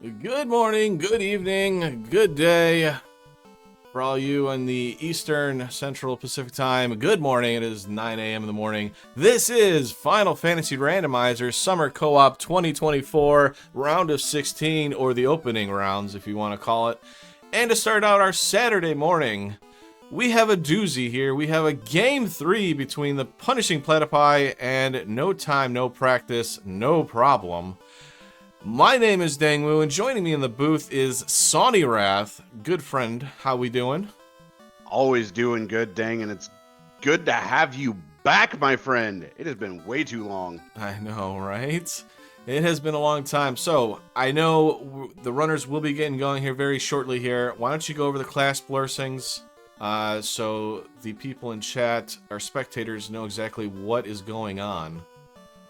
Good morning, good evening, good day. For all you in the Eastern Central Pacific Time, good morning. It is 9 a.m. in the morning. This is Final Fantasy Randomizer Summer Co-op 2024, round of 16, or the opening rounds if you want to call it. And to start out our Saturday morning, we have a doozy here. We have a Game 3 between the Punishing Platypi and No Time, No Practice, No Problem. My name is Dangwoo, and joining me in the booth is Sawney Wrath. Good friend, how we doing? Always doing good, Dang, and it's good to have you back, my friend. It has been way too long. I know, right? It has been a long time. So, I know the runners will be getting going here very shortly here. Why don't you go over the class blessings so the people in chat, our spectators, know exactly what is going on.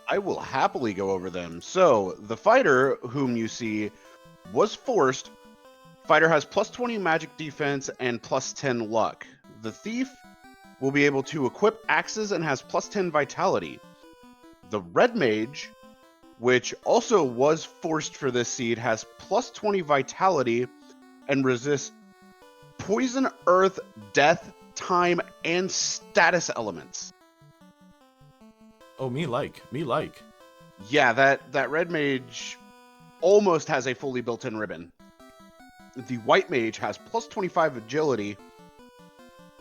I will happily go over them. So, the fighter whom you see was forced. Fighter has plus 20 magic defense and plus 10 luck. The thief will be able to equip axes and has plus 10 vitality. The red mage, which also was forced for this seed, has plus 20 vitality and resists poison, earth, death, time, and status elements. Oh, me like. Yeah, that red mage almost has a fully built-in ribbon. The white mage has plus 25 agility,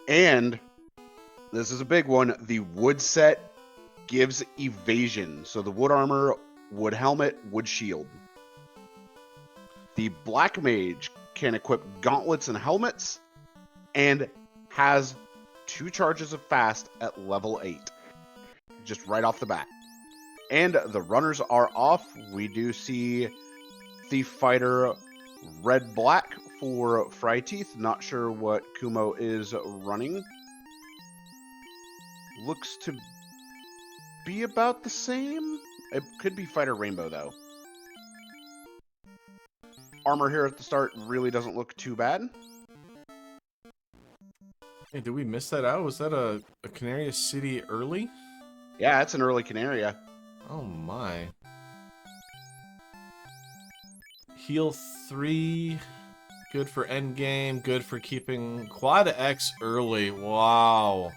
and this is a big one, the wood set gives evasion. So the wood armor, wood helmet, wood shield. The black mage can equip gauntlets and helmets, and has 2 charges of fast at level 8. Just right off the bat. And the runners are off. We do see Thief Fighter red-black for Fry Teeth. Not sure what Kumo is running. Looks to be about the same. It could be Fighter Rainbow, though. Armor here at the start really doesn't look too bad. Hey, did we miss that out? Was that a Canaria City early? Yeah, it's an early Canaria. Oh my. Heal 3, good for endgame, good for keeping Quad X early. Wow.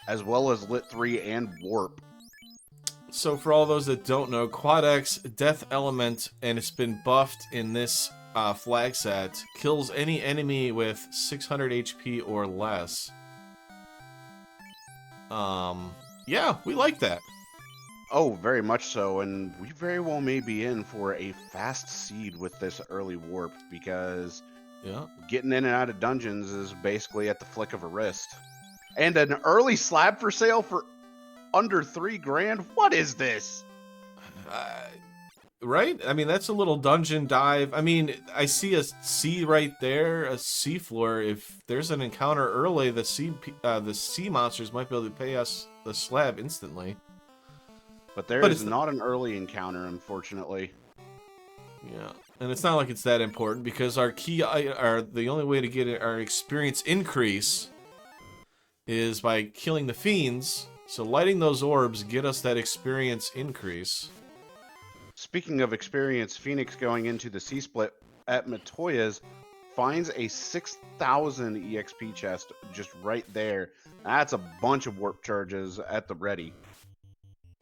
As well as Lit 3 and Warp. So for all those that don't know, Quad X, Death Element, and it's been buffed in this flag set, kills any enemy with 600 HP or less. Yeah, we like that. Oh, very much so, and we very well may be in for a fast seed with this early warp, because getting in and out of dungeons is basically at the flick of a wrist. And an early slab for sale for under $3,000? What is this? Right? I mean, that's a little dungeon dive. I mean, I see a sea right there, a sea floor. If there's an encounter early, the sea monsters might be able to pay us the slab instantly. But there is not an early encounter, unfortunately. Yeah, and it's not like it's that important, because our the only way to get our experience increase is by killing the fiends. So lighting those orbs get us that experience increase. Speaking of experience, Phoenix going into the C-Split at Matoya's finds a 6,000 EXP chest just right there. That's a bunch of warp charges at the ready.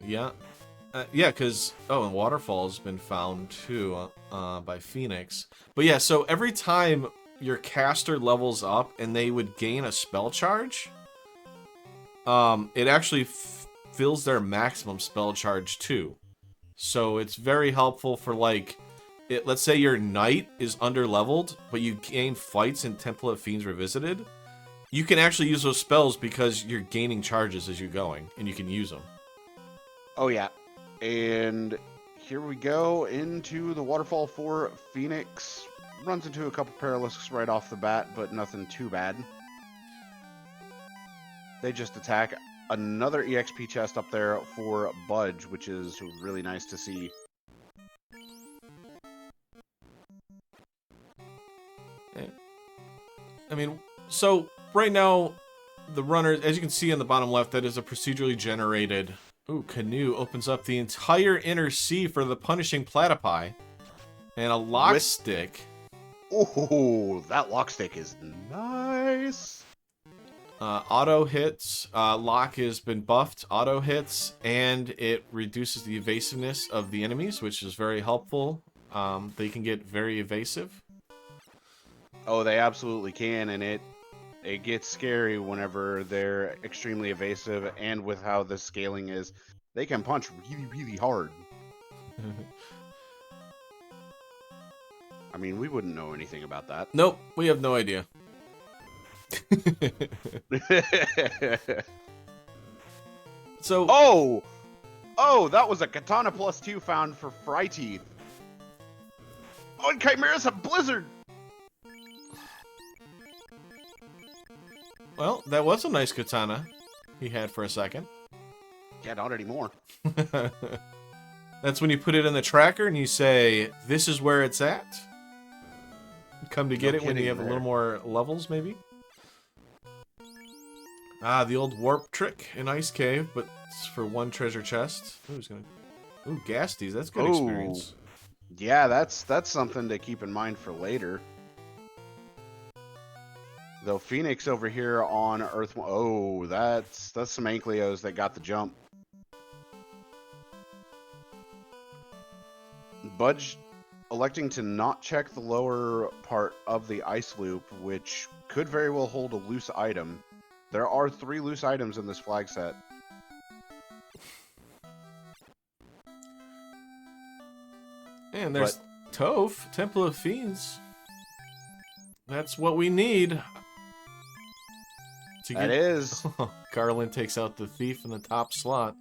Yeah. Yeah, because... Oh, and Waterfall's been found, too, by Phoenix. But yeah, so every time your caster levels up and they would gain a spell charge, it actually fills their maximum spell charge, too. So it's very helpful for, like... let's say your knight is under-leveled, but you gain fights in Temple of Fiends Revisited. You can actually use those spells because you're gaining charges as you're going, and you can use them. Oh, yeah. And here we go into the waterfall for Phoenix. Runs into a couple Paralisks right off the bat, but nothing too bad. They just attack. Another EXP chest up there for Budge, which is really nice to see. I mean, so right now, the runner, as you can see on the bottom left, that is a procedurally generated... Ooh, Canoe opens up the entire inner sea for the Punishing Platypi. And a lock stick. Oh, that lock stick is nice. Auto hits. Lock has been buffed. Auto hits, and it reduces the evasiveness of the enemies, which is very helpful. They can get very evasive. Oh, they absolutely can, and it gets scary whenever they're extremely evasive, and with how the scaling is, they can punch really, really hard. I mean, we wouldn't know anything about that. Nope, we have no idea. So. Oh, that was a katana +2 found for Fry Teeth. Oh, and Chimera's a blizzard. Well, that was a nice katana he had for a second. Yeah, not anymore. That's when you put it in the tracker and you say, this is where it's at. Come to get it when you have a little more levels, maybe. Ah, the old warp trick in Ice Cave, but it's for one treasure chest. Ooh, Gasties, that's good experience. Yeah, that's something to keep in mind for later. Though Phoenix over here on Earth... Oh, that's some Ankylos that got the jump. Budge electing to not check the lower part of the ice loop, which could very well hold a loose item. There are 3 loose items in this flag set. And there's Toph, Temple of Fiends. That's what we need. That is. Garland takes out the thief in the top slot.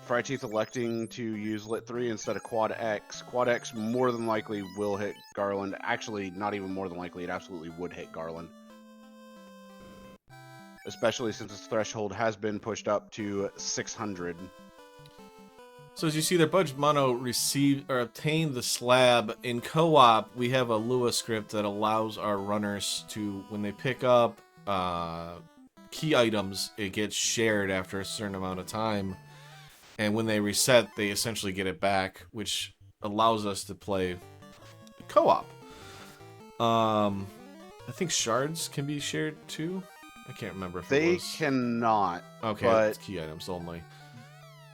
Fry Teeth electing to use Lit 3 instead of Quad X. Quad X more than likely will hit Garland. Actually, not even more than likely, it absolutely would hit Garland. Especially since its threshold has been pushed up to 600. So as you see there, Budge Mono received or obtained the slab. In co-op, we have a Lua script that allows our runners to, when they pick up key items, it gets shared after a certain amount of time. And when they reset, they essentially get it back, which allows us to play co-op. I think shards can be shared too. I can't remember if they it was. Cannot. Okay, but... it's key items only.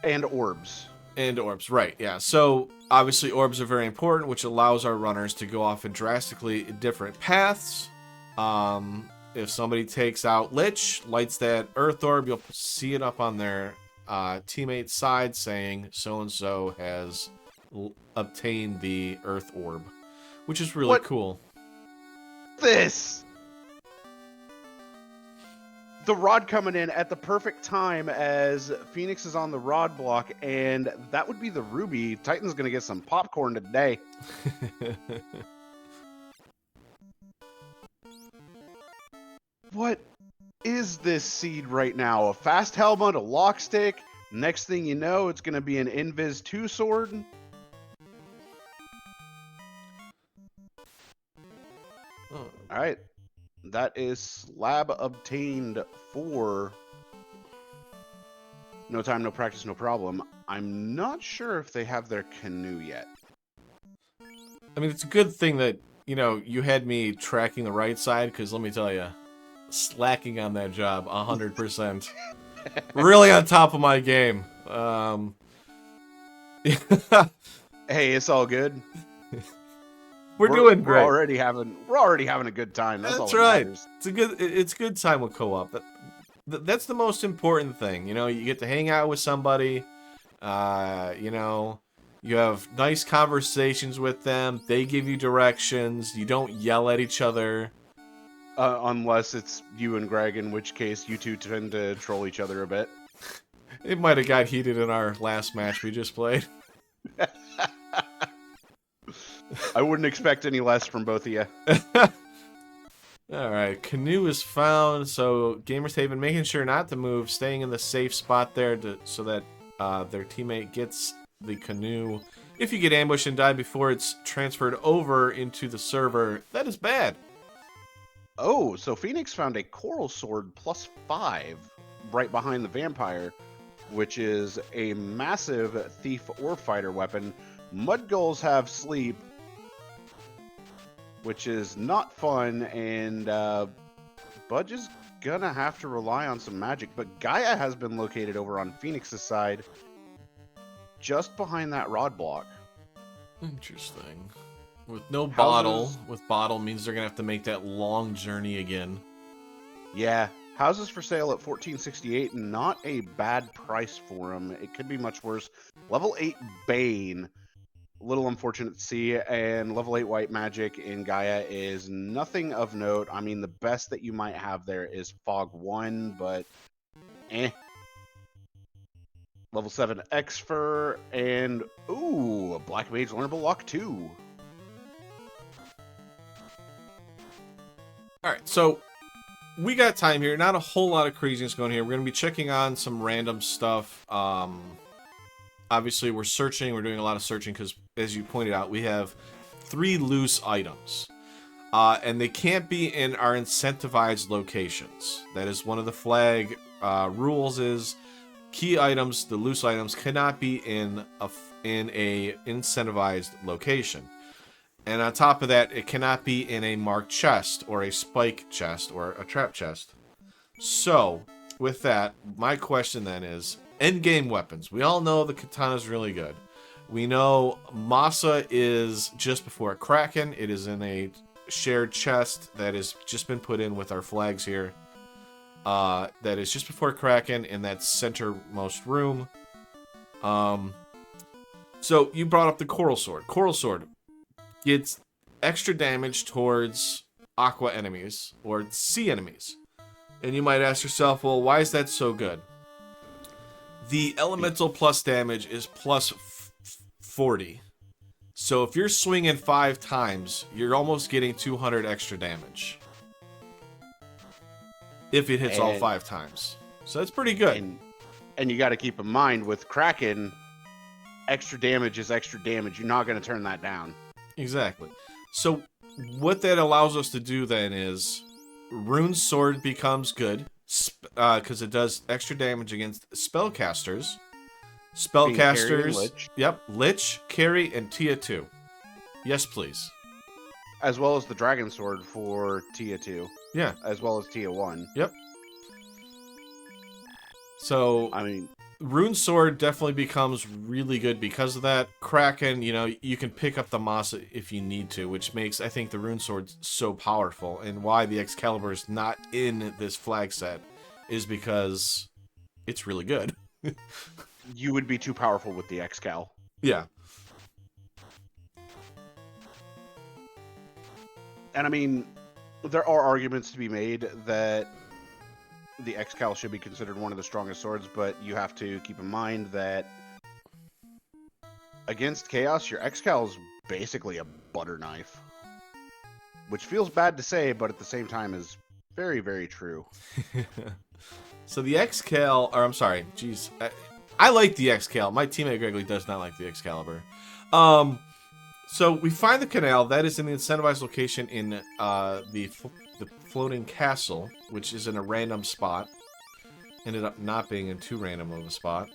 And orbs. And orbs, right, yeah. So, obviously, orbs are very important, which allows our runners to go off in drastically different paths. If somebody takes out Lich, lights that Earth Orb, you'll see it up on their teammate's side saying, so-and-so has obtained the Earth Orb, which is really cool. This! The rod coming in at the perfect time as Phoenix is on the rod block, and that would be the ruby. Titan's going to get some popcorn today. What is this seed right now? A fast helmet, a lock stick. Next thing you know, it's going to be an Invis 2 sword. Oh. All right. That is slab obtained for No Time, No Practice, No Problem. I'm not sure if they have their canoe yet. I mean, it's a good thing that, you know, you had me tracking the right side, because let me tell you, slacking on that job 100%. Really on top of my game. Hey, it's all good. We're doing great. We're already having a good time. That's all that right. matters. It's a good time with co-op. That's the most important thing. You know, you get to hang out with somebody. You know, you have nice conversations with them. They give you directions. You don't yell at each other. Unless it's you and Greg, in which case you two tend to troll each other a bit. It might have got heated in our last match we just played. I wouldn't expect any less from both of you. Alright, canoe is found, so gamers have been making sure not to move, staying in the safe spot there so that their teammate gets the canoe. If you get ambushed and die before it's transferred over into the server, that is bad. Oh, so Phoenix found a Coral Sword +5 right behind the Vampire, which is a massive thief or fighter weapon. Mudgulls have sleep, which is not fun, and Budge is gonna have to rely on some magic. But Gaia has been located over on Phoenix's side, just behind that rod block. Interesting. With no Houses- bottle, with bottle means they're gonna have to make that long journey again. Yeah, houses for sale at 1468, not a bad price for them. It could be much worse. Level 8 Bane, a little unfortunate to see, and level 8 White Magic in Gaia is nothing of note. I mean, the best that you might have there is Fog 1, but eh. Level 7 Exfer, and ooh, a Black Mage Learnable Lock 2. Alright, so we got time here. Not a whole lot of craziness going here. We're going to be checking on some random stuff. Obviously, we're searching. We're doing a lot of searching because, as you pointed out, we have 3 loose items. And they can't be in our incentivized locations. That is one of the flag rules is key items, the loose items, cannot be in a incentivized location. And on top of that, it cannot be in a marked chest or a spike chest or a trap chest. So, with that, my question then is, endgame weapons. We all know the katana is really good. We know Masa is just before Kraken. It is in a shared chest that has just been put in with our flags here. That is just before Kraken in that centermost room. So, you brought up the Coral Sword. Coral Sword gets extra damage towards aqua enemies or sea enemies. And you might ask yourself, well, why is that so good? The elemental plus damage is plus 40. So if you're swinging 5 times, you're almost getting 200 extra damage. If it hits all 5 times. So that's pretty good. And you got to keep in mind, with Kraken, extra damage is extra damage. You're not going to turn that down. Exactly. So what that allows us to do then is Rune Sword becomes good because it does extra damage against spellcasters. Spellcasters. Yep. Lich, Carry, and Tia 2. Yes, please. As well as the Dragon Sword for Tia 2. Yeah. As well as Tia 1. Yep. So, I mean, Rune Sword definitely becomes really good because of that. Kraken, you know, you can pick up the Masa if you need to, which makes, I think, the Rune Sword so powerful. And why the Excalibur is not in this flag set is because it's really good. You would be too powerful with the Excal. Yeah. And I mean, there are arguments to be made that the Excal should be considered one of the strongest swords, but you have to keep in mind that against Chaos, your Excal is basically a butter knife. Which feels bad to say, but at the same time is very, very true. So the Excal, or I'm sorry, geez, I like the Excal. My teammate Gregory does not like the Excalibur. So we find the canal that is in the incentivized location in the floating castle, which is in a random spot. Ended up not being in too random of a spot.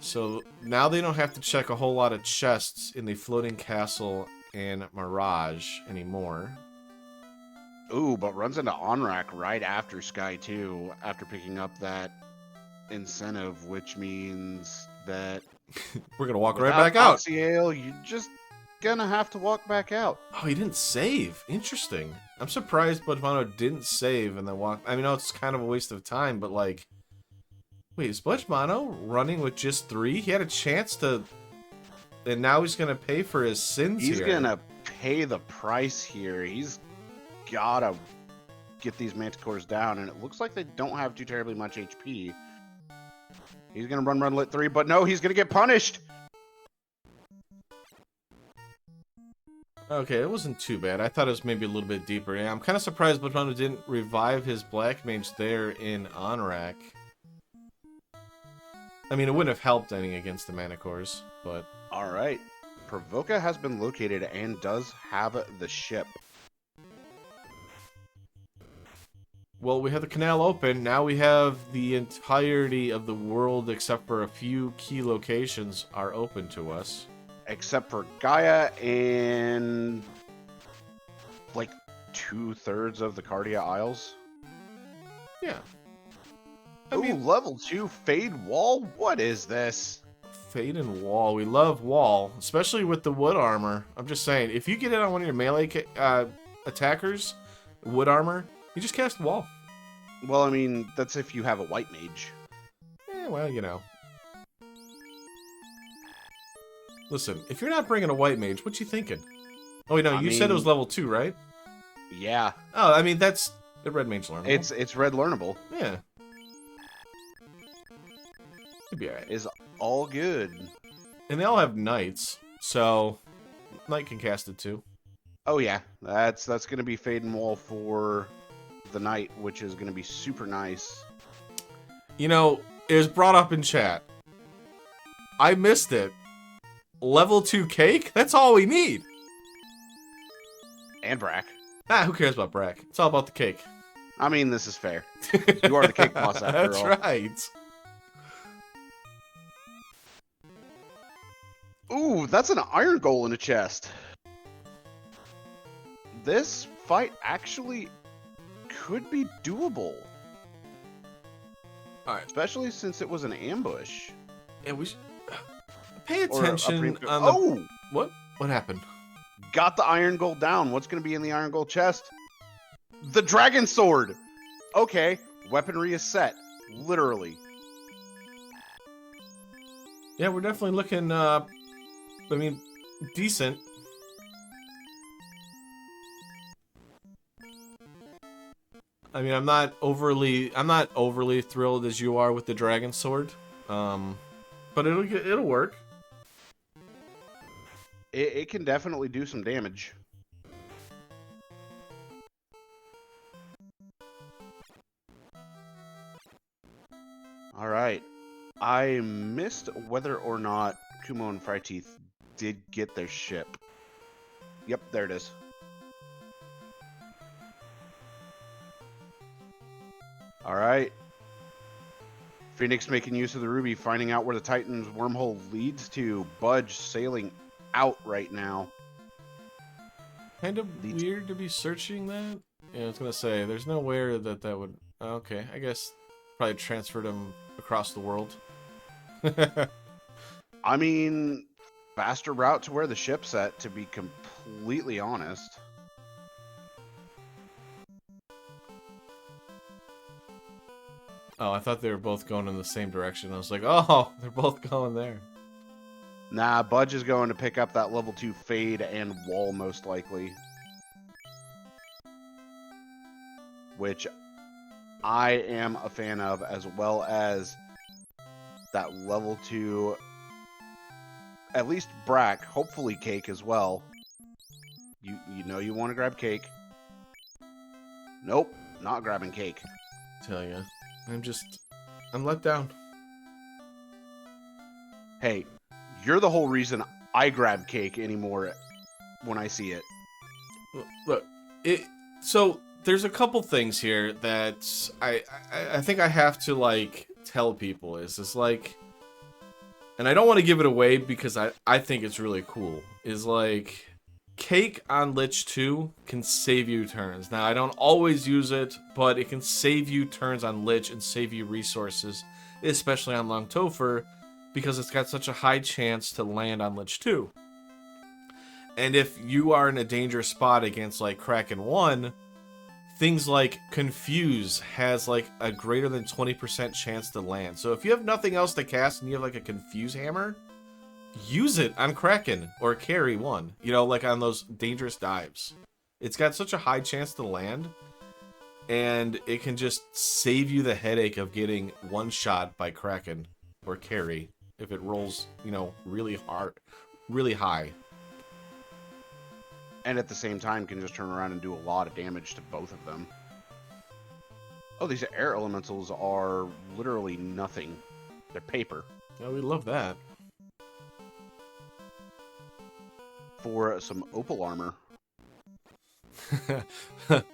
So now they don't have to check a whole lot of chests in the floating castle and Mirage anymore. Ooh, but runs into Onrak right after Sky 2, after picking up that incentive, which means that we're gonna walk right back out. Oxyale, you're just gonna have to walk back out. Oh, he didn't save. Interesting. I'm surprised Budmano didn't save and then walk. I mean, no, it's kind of a waste of time, but like, wait, is Budmano running with just 3? He had a chance to, and now he's gonna pay for his sins. He's gonna pay the price here. He's gotta get these Manticores down, and it looks like they don't have too terribly much HP. He's gonna run lit 3, but no, he's gonna get punished. Okay, it wasn't too bad. I thought it was maybe a little bit deeper. Yeah, I'm kind of surprised Budmano didn't revive his Black Mage there in Onrak. I mean, it wouldn't have helped any against the Manticores, but... Alright. Provoca has been located and does have the ship. Well, we have the canal open. Now we have the entirety of the world, except for a few key locations, are open to us. except for Gaia and like 2/3 of the Cardia Isles. Yeah. I mean, level 2 Fade Wall? What is this? Fade and Wall. We love Wall, especially with the wood armor. I'm just saying, if you get it on one of your melee attackers, wood armor, you just cast Wall. Well, I mean, that's if you have a white mage. Well, you know. Listen, if you're not bringing a white mage, what you thinking? Oh, wait, no, you said it was level 2, right? Yeah. Oh, I mean, that's the red mage learnable. It's red learnable. Yeah. It'd be alright. Is all good. And they all have knights, so knight can cast it too. Oh yeah, that's gonna be Fade and Wall for the knight, which is gonna be super nice. You know, it was brought up in chat. I missed it. Level 2 cake? That's all we need. And Brack. Ah, who cares about Brack? It's all about the cake. I mean, this is fair. You are the cake boss after That's all. That's right. Ooh, that's an iron goal in a chest. This fight actually could be doable. Alright. Especially since it was an ambush. Yeah, we should pay attention on the... What? What happened? Got the iron goal down. What's going to be in the iron goal chest? The dragon sword! Okay, weaponry is set. Literally. Yeah, we're definitely looking, I mean, decent. I mean, I'm not overly thrilled as you are with the dragon sword, but it'll work. It can definitely do some damage. All right, I missed whether or not Kumo and Fryteeth did get their ship. Yep, there it is. All right. Phoenix making use of the ruby, finding out where the Titan's wormhole leads to. Budge sailing out right now. Kind of weird to be searching that. Yeah, I was gonna say, there's nowhere that would... Okay, I guess probably transferred him across the world. I mean, faster route to where the ship's at, to be completely honest. Oh, I thought they were both going in the same direction. I was like, oh, they're both going there. Nah, Budge is going to pick up that level 2 Fade and Wall, most likely. Which I am a fan of, as well as that level 2, at least Brack, hopefully Cake as well. You know you want to grab Cake. Nope, not grabbing Cake. Tell ya, I'm let down. Hey, you're the whole reason I grab Cake anymore when I see it. Look, so there's a couple things here that I think I have to like tell people is like, and I don't want to give it away because I think it's really cool, is like Cake on Lich 2 can save you turns. Now I don't always use it, but it can save you turns on Lich and save you resources, especially on Long Topher, because it's got such a high chance to land on Lich 2. And if you are in a dangerous spot against like Kraken 1, things like Confuse has like a greater than 20% chance to land. So if you have nothing else to cast and you have like a Confuse hammer, use it on Kraken or Carry 1. You know, like on those dangerous dives. It's got such a high chance to land, and it can just save you the headache of getting one shot by Kraken or Carry if it rolls, you know, really hard, really high. And at the same time can just turn around and do a lot of damage to both of them. Oh, these air elementals are literally nothing. They're paper. Yeah, we love that. For some opal armor.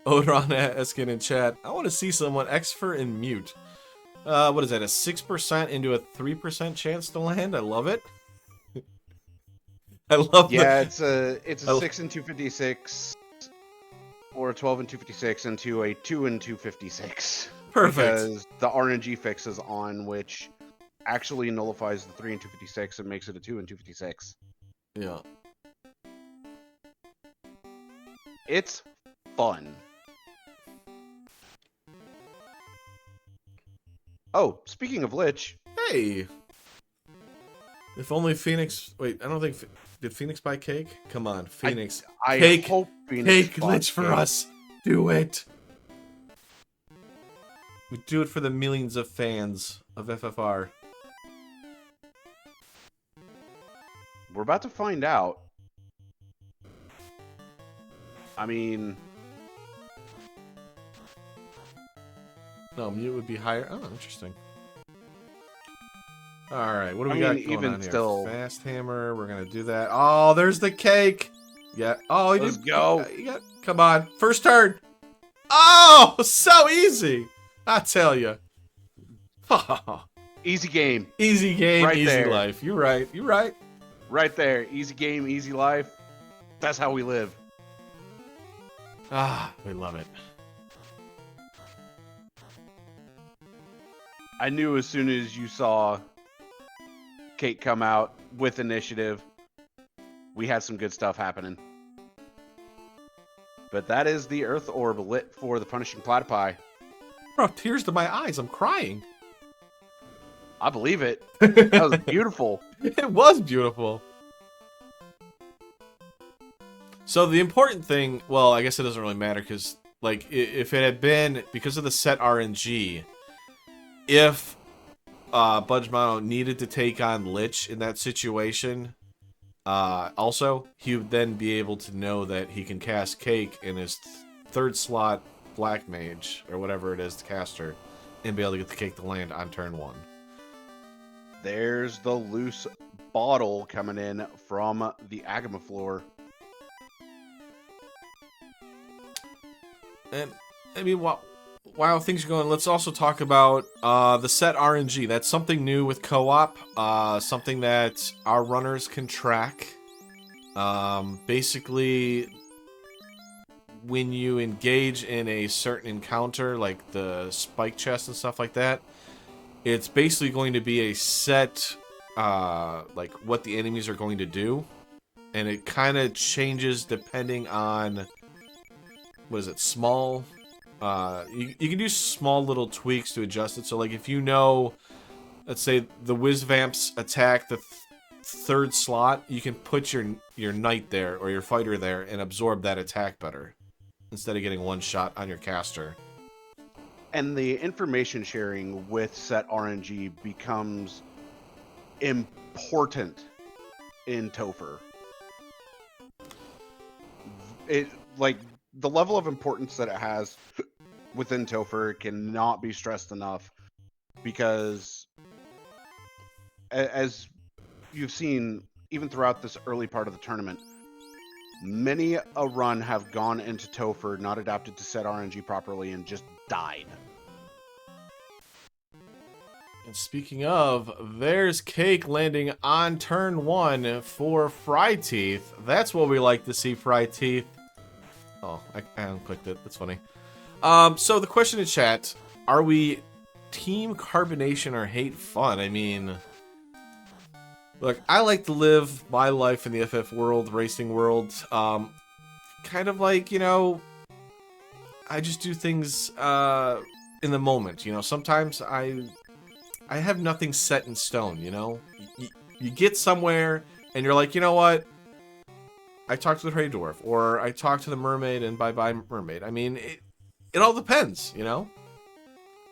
Odron asking in chat, I want to see someone expert in mute. What is that, a 6% into a 3% chance to land? I love it. I love Yeah, the. it's a I- 6 and 256, or a 12 and 256 into a 2 and 256. Perfect. Because the RNG fixes on, which actually nullifies the 3 and 256 and makes it a 2 and 256. Yeah. It's fun. Oh, speaking of Lich, Hey. If only Phoenix. Wait, I don't think. Did Phoenix buy cake? Come on, Phoenix. I Cake. hope Phoenix Cake bought Lich for cake. us. Do it. We do it for the millions of fans of FFR. We're about to find out. I mean, No, mute would be higher. Oh, interesting. All right, what do I we mean, got going even on here? still- Fast hammer. We're gonna do that. Oh, there's the cake. Yeah. Oh, you Let's did- go. You got. Come on, first turn. Oh, so easy. I tell you. easy game. Easy game, Right easy there. life. You're right. You're right. Right there. Easy game, easy life. That's how we live. Ah, we love it. I knew as soon as you saw Kate come out with initiative, we had some good stuff happening. But that is the Earth Orb lit for the Punishing Platypi. Bro, tears to my eyes. I'm crying. I believe it. That was beautiful. It was beautiful. So the important thing, well, I guess it doesn't really matter because, like, if it had been because of the set RNG, if Budge needed to take on Lich in that situation, also he would then be able to know that he can cast Cake in his third slot Black Mage or whatever it is, the caster, and be able to get the Cake to land on turn 1. There's the loose bottle coming in from the Agama floor. And I mean, while things are going, let's also talk about the set RNG. That's something new with co-op. Something that our runners can track. Basically, when you engage in a certain encounter, like the spike chest and stuff like that, it's basically going to be a set, like what the enemies are going to do, and it kind of changes depending on. What is it? Small. You can do small little tweaks to adjust it. So, like, if you know, let's say the Whiz Vamps attack the third slot, you can put your knight there or your fighter there and absorb that attack better instead of getting one shot on your caster. And the information sharing with set RNG becomes important in Topher. It, like, the level of importance that it has within Topher cannot be stressed enough, because as you've seen even throughout this early part of the tournament, many a run have gone into Topher not adapted to set RNG properly and just died. And speaking of, there's Cake landing on turn 1 for Fry Teeth. That's what we like to see, Fry Teeth. Oh, I unclicked it. That's funny. So the question in chat, are we team carbonation or hate fun? I mean, look, I like to live my life in the FF world, racing world. Kind of like, you know, I just do things in the moment. You know, sometimes I have nothing set in stone, you know? You get somewhere and you're like, you know what? I talked to the Grey Dwarf, or I talked to the mermaid and bye-bye mermaid. I mean, it all depends, you know?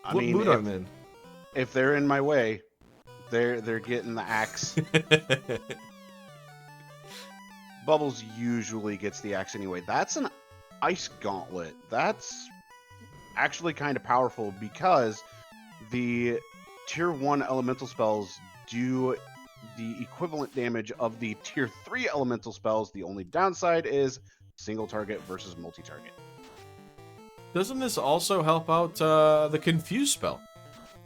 I What mean, mood I'm in. if they're in my way, they're getting the axe. Bubbles usually gets the axe anyway. That's an ice gauntlet. That's actually kind of powerful because the tier 1 elemental spells do the equivalent damage of the tier 3 elemental spells. The only downside is single target versus multi-target. Doesn't this also help out the Confuse spell?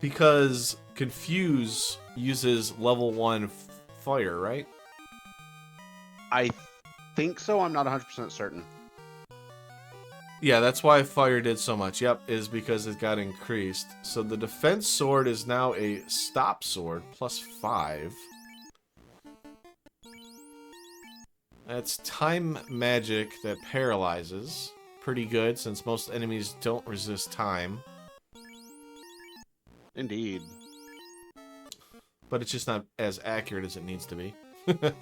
Because Confuse uses level 1 fire, right? I think so. I'm not 100% certain. Yeah, that's why fire did so much. Yep, is because it got increased. So the defense sword is now a stop sword, +5. That's time magic that paralyzes. Pretty good, since most enemies don't resist time. Indeed. But it's just not as accurate as it needs to be. But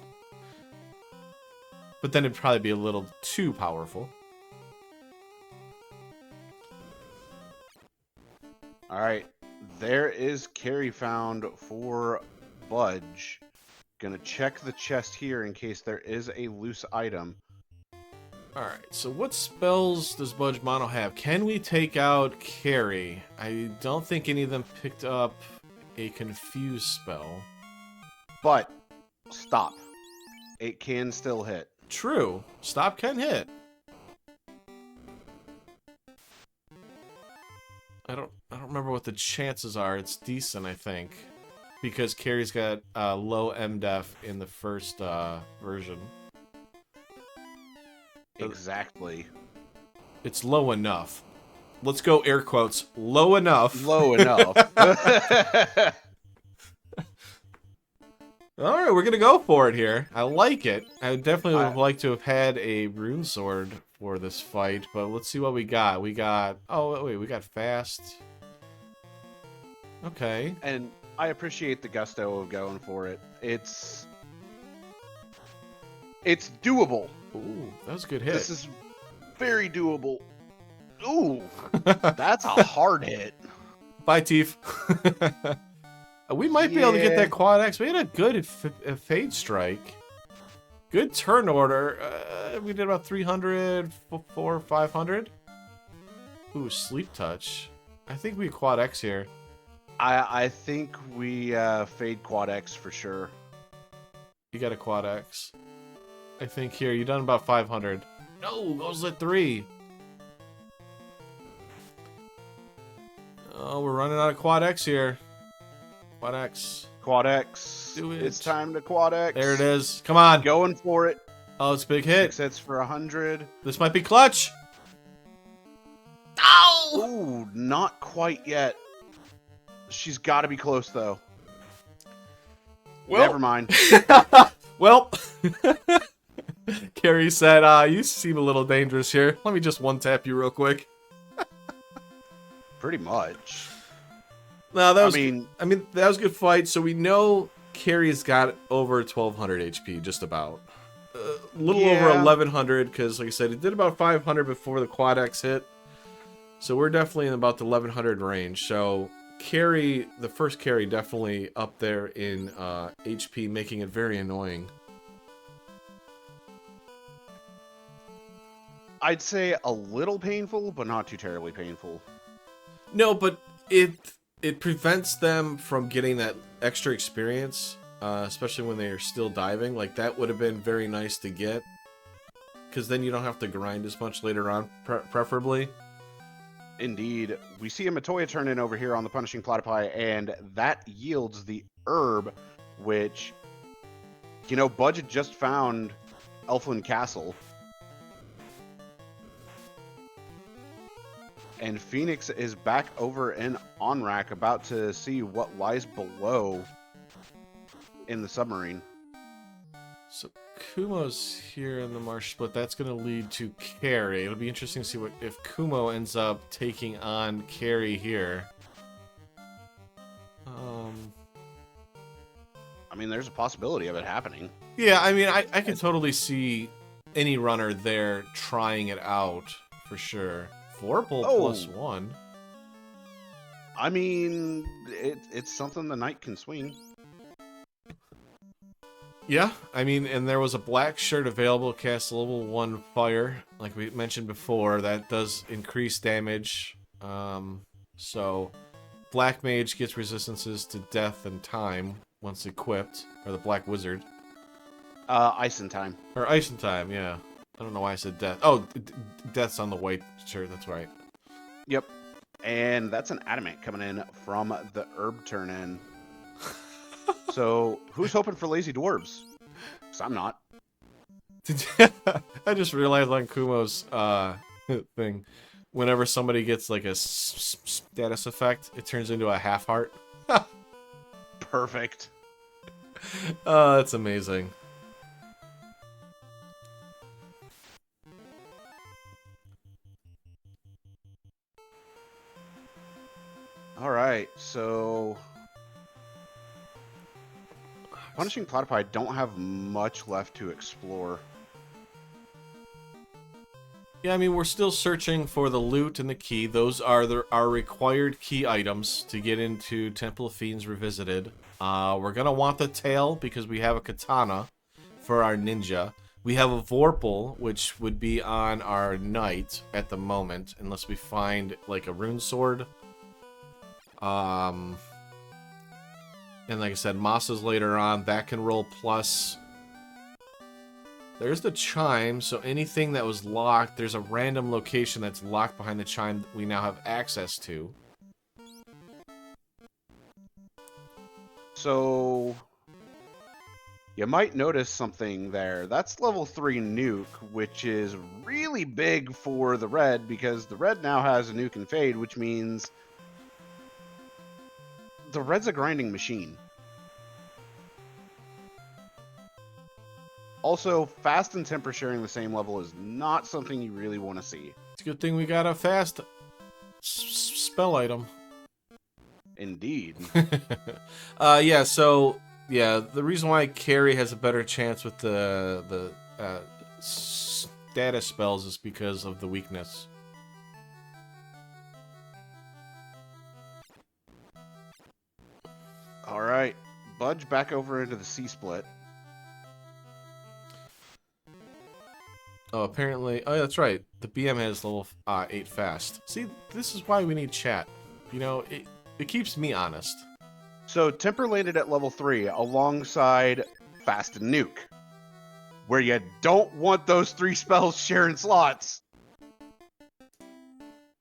then it'd probably be a little too powerful. Alright. There is carry found for Budge. Gonna check the chest here in case there is a loose item. Alright, so what spells does Budge Mono have? Can we take out Carry? I don't think any of them picked up a Confuse spell. But, stop. It can still hit. True. Stop can hit. I don't remember what the chances are. It's decent, I think. Because Carrie's got low MDef in the first version. Exactly. It's low enough. Let's go air quotes. Low enough. Low enough. Alright, we're gonna go for it here. I like it. I definitely would like to have had a rune sword for this fight, but let's see what we got. We got... Oh, wait, we got fast. Okay. And I appreciate the gusto of going for it. It's doable. Ooh, that was a good hit. This is very doable. Ooh, that's a hard hit. Bye, Teef. We might be able to get that quad X. We had a good Fade Strike. Good turn order. We did about 300, 400, 500. Ooh, Sleep Touch. I think we quad X here. I think we fade quad X for sure. You got a quad X. I think here, you done about 500. No, goes at 3. Oh, we're running out of quad X here. Quad X. Quad X. Do it. It's time to quad X. There it is. Come on. Going for it. Oh, it's a big hit. 6 hits for 100. This might be clutch. Ow! Ooh, not quite yet. She's got to be close, though. Well, never mind. Well, Carrie said, you seem a little dangerous here. Let me just one-tap you real quick. Pretty much. No, that was. I mean, that was a good fight. So we know Carrie's got over 1,200 HP, just about. A little over 1,100, because, like I said, it did about 500 before the quad X hit. So we're definitely in about the 1,100 range. So Carrie, the first Carrie, definitely up there in HP, making it very annoying. I'd say a little painful, but not too terribly painful. No, but it prevents them from getting that extra experience, especially when they are still diving. Like, that would have been very nice to get, because then you don't have to grind as much later on, preferably. Indeed. We see a Matoya turn in over here on the Punishing Platypi, and that yields the herb, which, you know, Budget just found Elfland Castle. And Phoenix is back over in Onrak, about to see what lies below in the submarine. So Kumo's here in the marsh split. That's going to lead to Carrie. It'll be interesting to see what if Kumo ends up taking on Carrie here. I mean, there's a possibility of it happening. Yeah, I mean, I can totally see any runner there trying it out for sure. Vorpal +1. I mean, it's something the knight can swing. Yeah, I mean, and there was a black shirt available, cast level 1 fire, like we mentioned before. That does increase damage. So, Black Mage gets resistances to death and time once equipped, or the Black Wizard. Ice and Time. Or Ice and Time, yeah. I don't know why I said death. Oh, death's on the white shirt, that's right. Yep. And that's an Adamant coming in from the herb turn in. So, who's hoping for Lazy Dwarves? Because I'm not. I just realized on Kumo's thing, whenever somebody gets like a status effect, it turns into a half heart. Perfect. Oh, that's amazing. All right, so Punishing Platypi don't have much left to explore. Yeah, I mean, we're still searching for the loot and the key. Those are our required key items to get into Temple of Fiends Revisited. We're going to want the tail because we have a katana for our ninja. We have a Vorpal, which would be on our knight at the moment, unless we find, like, a rune sword. And like I said, Masa's later on. That can roll plus. There's the chime, so anything that was locked, there's a random location that's locked behind the chime that we now have access to. So you might notice something there. That's level 3 nuke, which is really big for the red because the red now has a nuke and fade, which means the red's a grinding machine. Also, fast and temper sharing the same level is not something you really want to see. It's a good thing we got a fast spell item. Indeed. Yeah, so, yeah, the reason why Carrie has a better chance with the status spells is because of the weakness. All right, budge back over into the C-split. Oh, apparently... Oh, yeah, that's right. The BM has level 8 fast. See, this is why we need chat. You know, it keeps me honest. So temper landed at level 3 alongside fast and nuke, where you don't want those 3 spells sharing slots.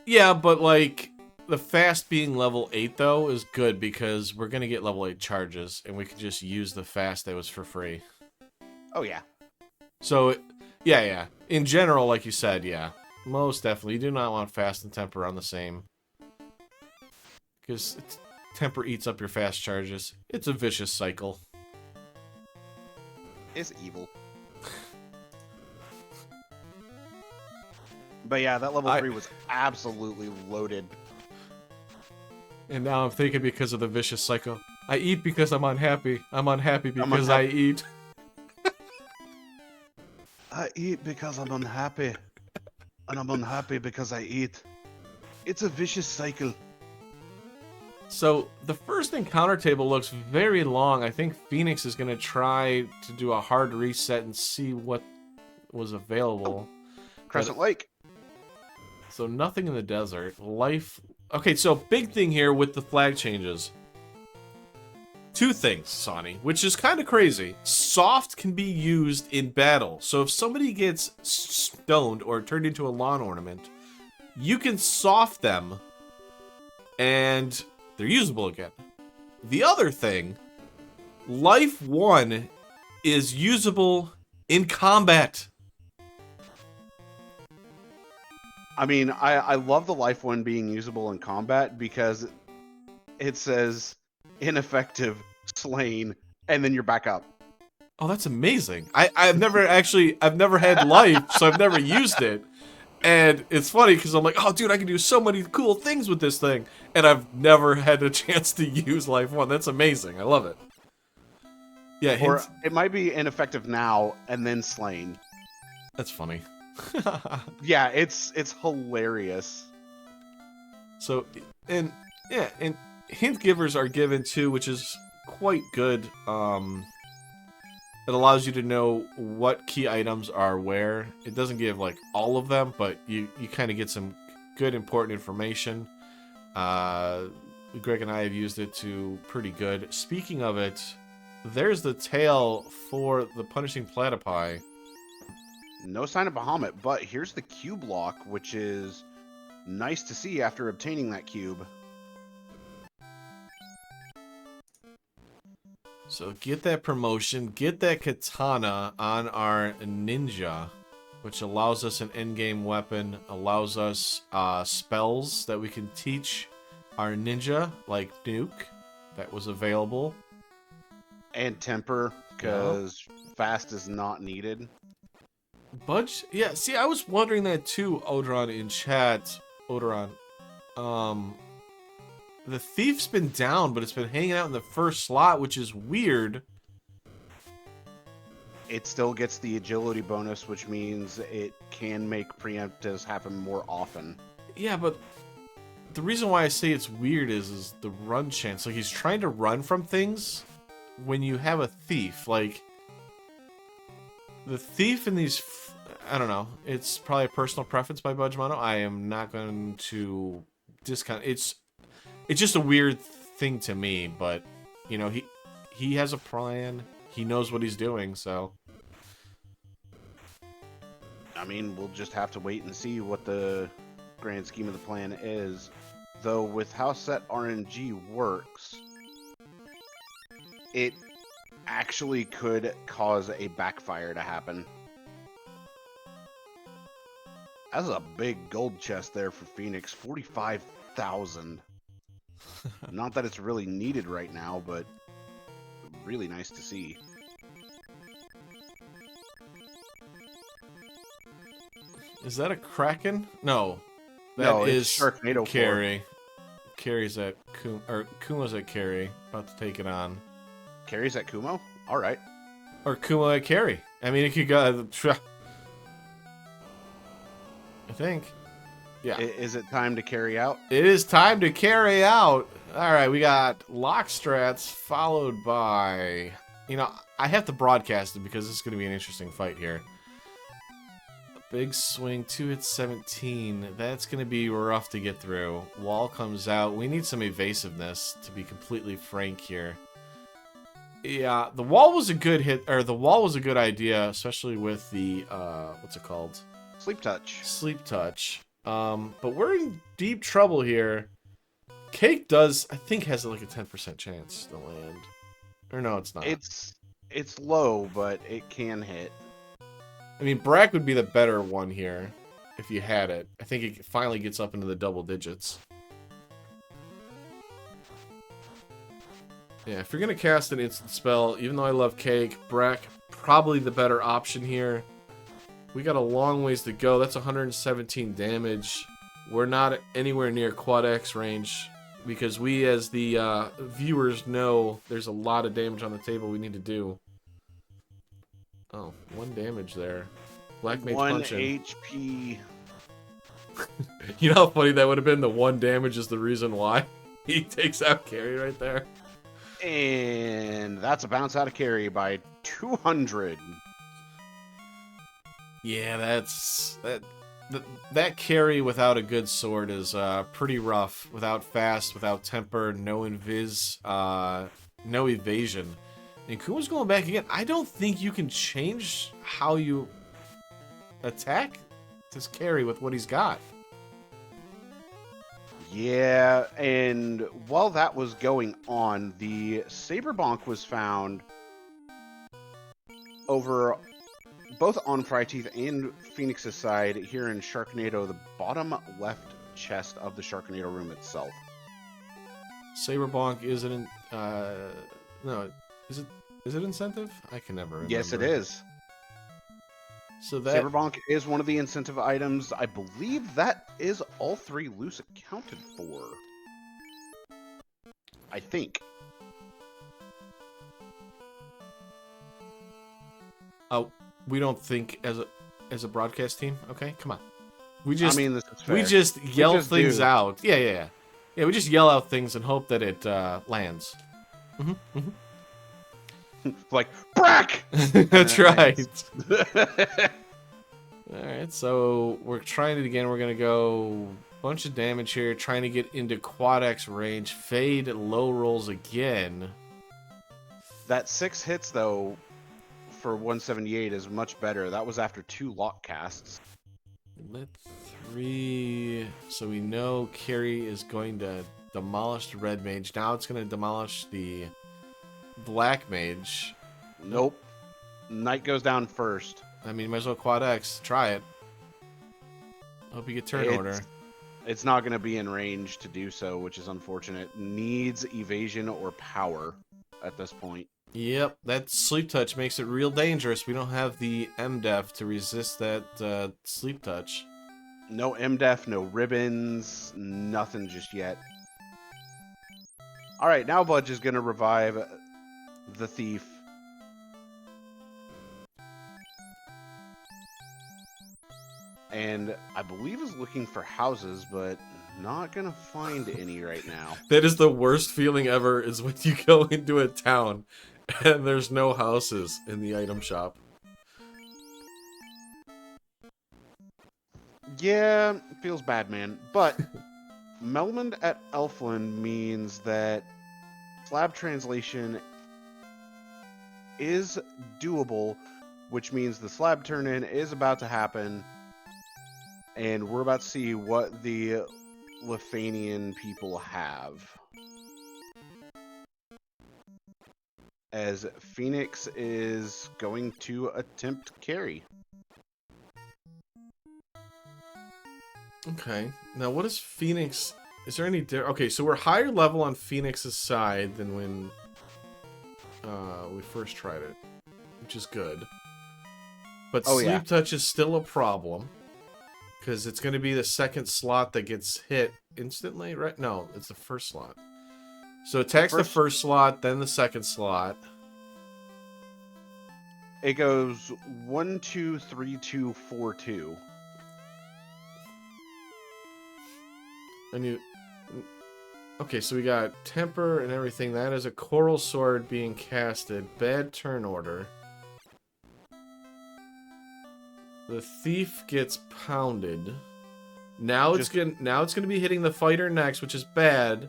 Yeah, but, like, the fast being level 8, though, is good because we're going to get level 8 charges, and we can just use the fast that was for free. Oh, yeah. So... Yeah. In general, like you said, yeah. Most definitely. You do not want fast and temper on the same. Because temper eats up your fast charges. It's a vicious cycle. It's evil. But yeah, that level 3 was absolutely loaded. And now I'm thinking because of the vicious cycle. I eat because I'm unhappy. I'm unhappy because I eat. I eat because I'm unhappy. And I'm unhappy because I eat. It's a vicious cycle. So, the first encounter table looks very long. I think Phoenix is going to try to do a hard reset and see what was available. Crescent Lake. So, nothing in the desert. Life... Okay, so big thing here with the flag changes. Two things, Sonny, which is kind of crazy. Soft can be used in battle. So if somebody gets stoned or turned into a lawn ornament, you can soft them and they're usable again. The other thing, Life 1 is usable in combat. I mean, I love the Life 1 being usable in combat because it says ineffective, slain, and then you're back up. Oh, that's amazing. I've never had life, so I've never used it. And it's funny because I'm like, oh, dude, I can do so many cool things with this thing. And I've never had a chance to use Life 1. That's amazing. I love it. Yeah, or it might be ineffective now and then slain. That's funny. Yeah, it's hilarious. So, and hint givers are given too, which is quite good. It allows you to know what key items are where. It doesn't give like all of them, but you kind of get some good important information. Greg and I have used it to pretty good. Speaking of it, there's the tail for the Punishing Platypi. No sign of Bahamut, but here's the cube lock, which is nice to see after obtaining that cube. So get that promotion, get that katana on our ninja, which allows us an endgame weapon, allows us spells that we can teach our ninja, like Nuke, that was available. And temper, because fast is not needed. Budge, yeah, see, I was wondering that too, Odron, in chat. Odron. The thief's been down, but it's been hanging out in the first slot, which is weird. It still gets the agility bonus, which means it can make preemptives happen more often. Yeah, but the reason why I say it's weird is the run chance. Like, he's trying to run from things when you have a thief. Like, the thief in these... I don't know. It's probably a personal preference by Budge Mono. I am not going to discount... It's just a weird thing to me, but, you know, he has a plan. He knows what he's doing, so... I mean, we'll just have to wait and see what the grand scheme of the plan is. Though, with how set RNG works, it actually could cause a backfire to happen. That's a big gold chest there for Phoenix, 45,000. Not that it's really needed right now, but really nice to see. Is that a Kraken? No. No, That it's is Sharknado Carry. Carry's at Kuma's at Carry, about to take it on. Carries at Kumo? Alright. Or Kuma at Carry. I mean, it could go... I think. Yeah. Is it time to carry out? It is time to carry out. Alright, we got Lockstrats followed by... You know, I have to broadcast it because this is going to be an interesting fight here. Big swing, 2 hits, 17. That's going to be rough to get through. Wall comes out. We need some evasiveness, to be completely frank here. Yeah, the wall was a good hit, or the wall was a good idea, especially with the, what's it called? Sleep touch. Sleep touch. But we're in deep trouble here. Cake does, I think, has like a 10% chance to land. Or no, it's not. It's low, but it can hit. I mean, Brack would be the better one here if you had it. I think it finally gets up into the double digits. Yeah, if you're going to cast an instant spell, even though I love Cake, Brack, probably the better option here. We got a long ways to go. That's 117 damage. We're not anywhere near Quad X range because we, as the viewers, know there's a lot of damage on the table we need to do. Oh, 1 damage there. Black Mage 1 punching. HP. You know how funny that would have been? The 1 damage is the reason why he takes out Carry right there. And that's a bounce out of Carry by 200. Yeah, that Carry without a good sword is pretty rough. Without fast, without temper, no invis, no evasion. And Kuma's going back again. I don't think you can change how you attack this Carry with what he's got. Yeah, and while that was going on, the Saber Bonk was found over both on Fryteeth and Phoenix's side here in Sharknado, the bottom left chest of the Sharknado room itself. Saber Bonk isn't no, is it incentive? I can never remember. Yes, it is. So that Saber Bonk is one of the incentive items. I believe that is all 3 loose accounted for. I think. Oh, we don't think as a broadcast team. Okay, come on. We just I mean, this is fair. we just yell just things do. out. Yeah. We just yell out things and hope that it lands. Like, Brack! That's right. Alright, so we're trying it again. We're going to go bunch of damage here. Trying to get into Quad X range. Fade low rolls again. That 6 hits, though, for 178 is much better. That was after 2 lock casts. Lit 3. So we know Carry is going to demolish the Red Mage. Now it's going to demolish the Black Mage. Nope. Knight goes down first. I mean, might as well Quad X. Try it. Hope you get turn order. It's not going to be in range to do so, which is unfortunate. Needs evasion or power at this point. Yep, that sleep touch makes it real dangerous. We don't have the MDef to resist that sleep touch. No MDef, no ribbons, nothing just yet. All right, now Budge is going to revive the thief. And I believe is looking for houses, but not going to find any right now. That is the worst feeling ever, is when you go into a town and there's no houses in the item shop. Yeah, it feels bad, man. But Melmond at Elfland means that slab translation is doable, which means the slab turn-in is about to happen. And we're about to see what the Lefanian people have. As Phoenix is going to attempt carry. Okay, now what is Phoenix? Is there any... Okay, so we're higher level on Phoenix's side than when we first tried it, which is good. But Sleep Touch is still a problem. Because it's going to be the second slot that gets hit instantly, right? No, it's the first slot. So attacks the first slot, then the second slot. It goes 1, 2, 3, 2, 4, 2. And you... Okay, so we got Temper and everything. That is a Coral Sword being casted. Bad turn order. The thief gets pounded. Now it's gonna be hitting the fighter next, which is bad.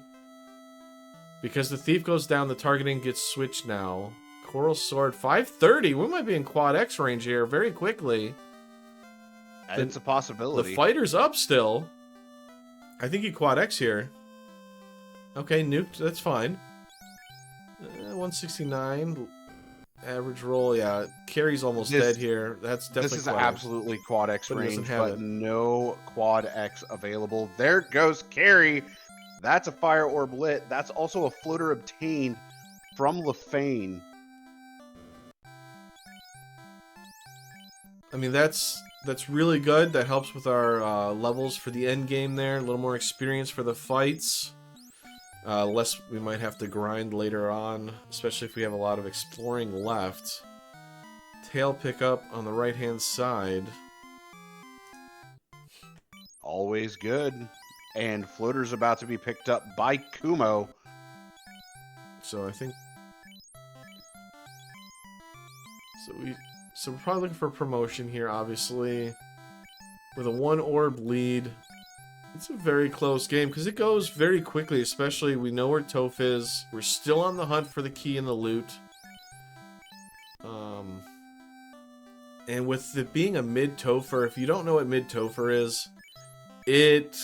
Because the thief goes down, the targeting gets switched now. Coral Sword, 530. We might be in Quad X range here very quickly. It's a possibility. The fighter's up still. I think he Quad X here. Okay, nuked. That's fine. 169. Average roll, yeah. Carry's almost dead here. That's definitely This is Quad absolutely X. Quad X But range, but no Quad X available. There goes Carry. That's a Fire Orb lit. That's also a floater obtained from Lefane. I mean, that's really good. That helps with our levels for the end game there. A little more experience for the fights. Less we might have to grind later on, especially if we have a lot of exploring left. Tail pickup on the right-hand side. Always good. And Floater's about to be picked up by Kumo. So I think... So we're probably looking for promotion here, obviously. With a 1-orb lead. It's a very close game, because it goes very quickly, especially we know where Toph is. We're still on the hunt for the key and the loot. And with it being a mid-Topher, if you don't know what mid-Topher is, it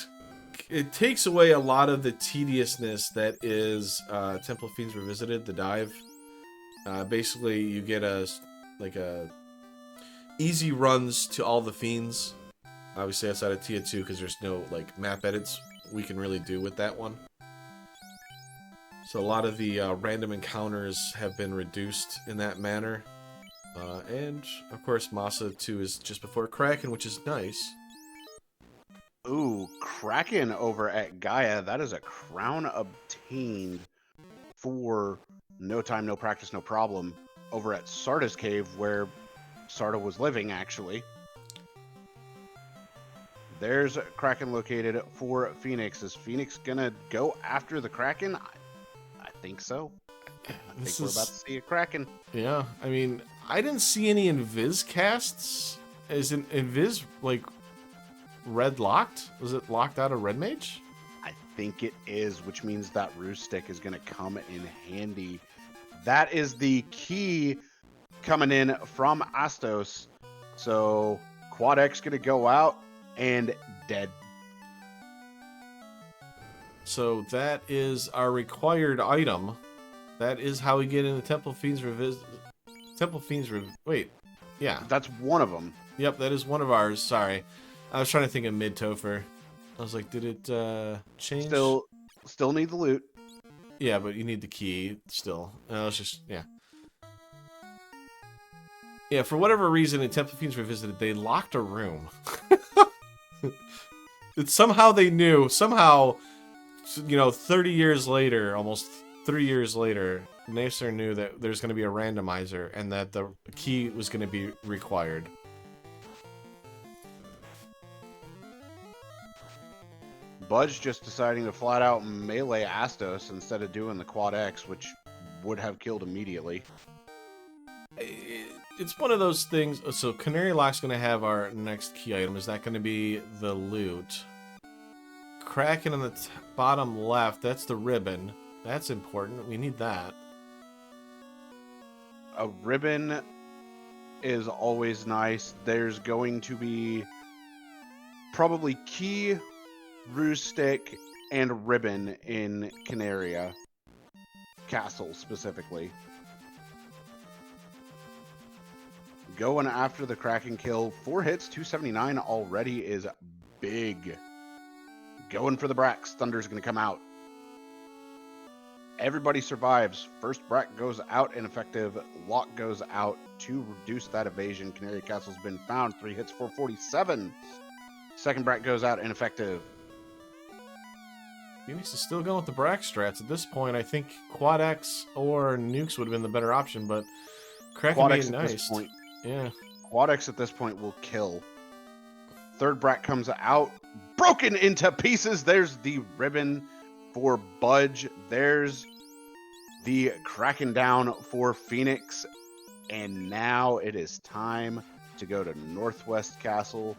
takes away a lot of the tediousness that is Temple of Fiends Revisited, the dive. Basically, you get easy runs to all the fiends. Obviously outside of Tier 2, because there's no like map edits we can really do with that one. So a lot of the random encounters have been reduced in that manner. And of course Masa 2 is just before Kraken, which is nice. Ooh, Kraken over at Gaia. That is a crown obtained for no time, no practice, no problem over at Sarda's Cave, where Sarda was living, actually. There's Kraken located for Phoenix. Is Phoenix gonna go after the Kraken? I think so. I think we're about to see a Kraken. Yeah, I mean, I didn't see any Invis casts. Is an Invis, like, red locked? Was it locked out of Red Mage? I think it is, which means that Roost Stick is going to come in handy. That is the key coming in from Astos. So, Quad X going to go out and dead. So that is our required item. That is how we get into Temple Fiends Revisit. Wait. Yeah. That's one of them. Yep, that is one of ours. Sorry. I was trying to think of Mid Topher. I was like, did it change? Still need the loot. Yeah, but you need the key still. It's just, yeah. Yeah, for whatever reason in Temple Fiends Revisited, they locked a room. Somehow they knew. Somehow, 30 years later, almost 3 years later, Nacer knew that there's going to be a randomizer and that the key was going to be required. Budge just deciding to flat out melee Astos instead of doing the Quad X, which would have killed immediately. It's one of those things. So Canary Lock's going to have our next key item. Is that going to be the loot? Kraken on the bottom left, that's the ribbon. That's important. We need that. A ribbon is always nice. There's going to be probably key, ruse stick, and ribbon in Canaria Castle specifically. Going after the Kraken kill. 4 hits, 279 already is big. Going for the Brax. Thunder's going to come out. Everybody survives. First Brack goes out ineffective. Lock goes out to reduce that evasion. Canary Castle's been found. 3 hits, 447. Second Brack goes out ineffective. Phoenix is still going with the Brack strats. At this point, I think Quad X or Nukes would have been the better option, but Kraken Quad being X at nice. this point. Yeah. Quad X at this point will kill. Third Brack comes out. Broken into pieces. There's the ribbon for Budge. There's the Kraken down for Phoenix. And now it is time to go to Northwest Castle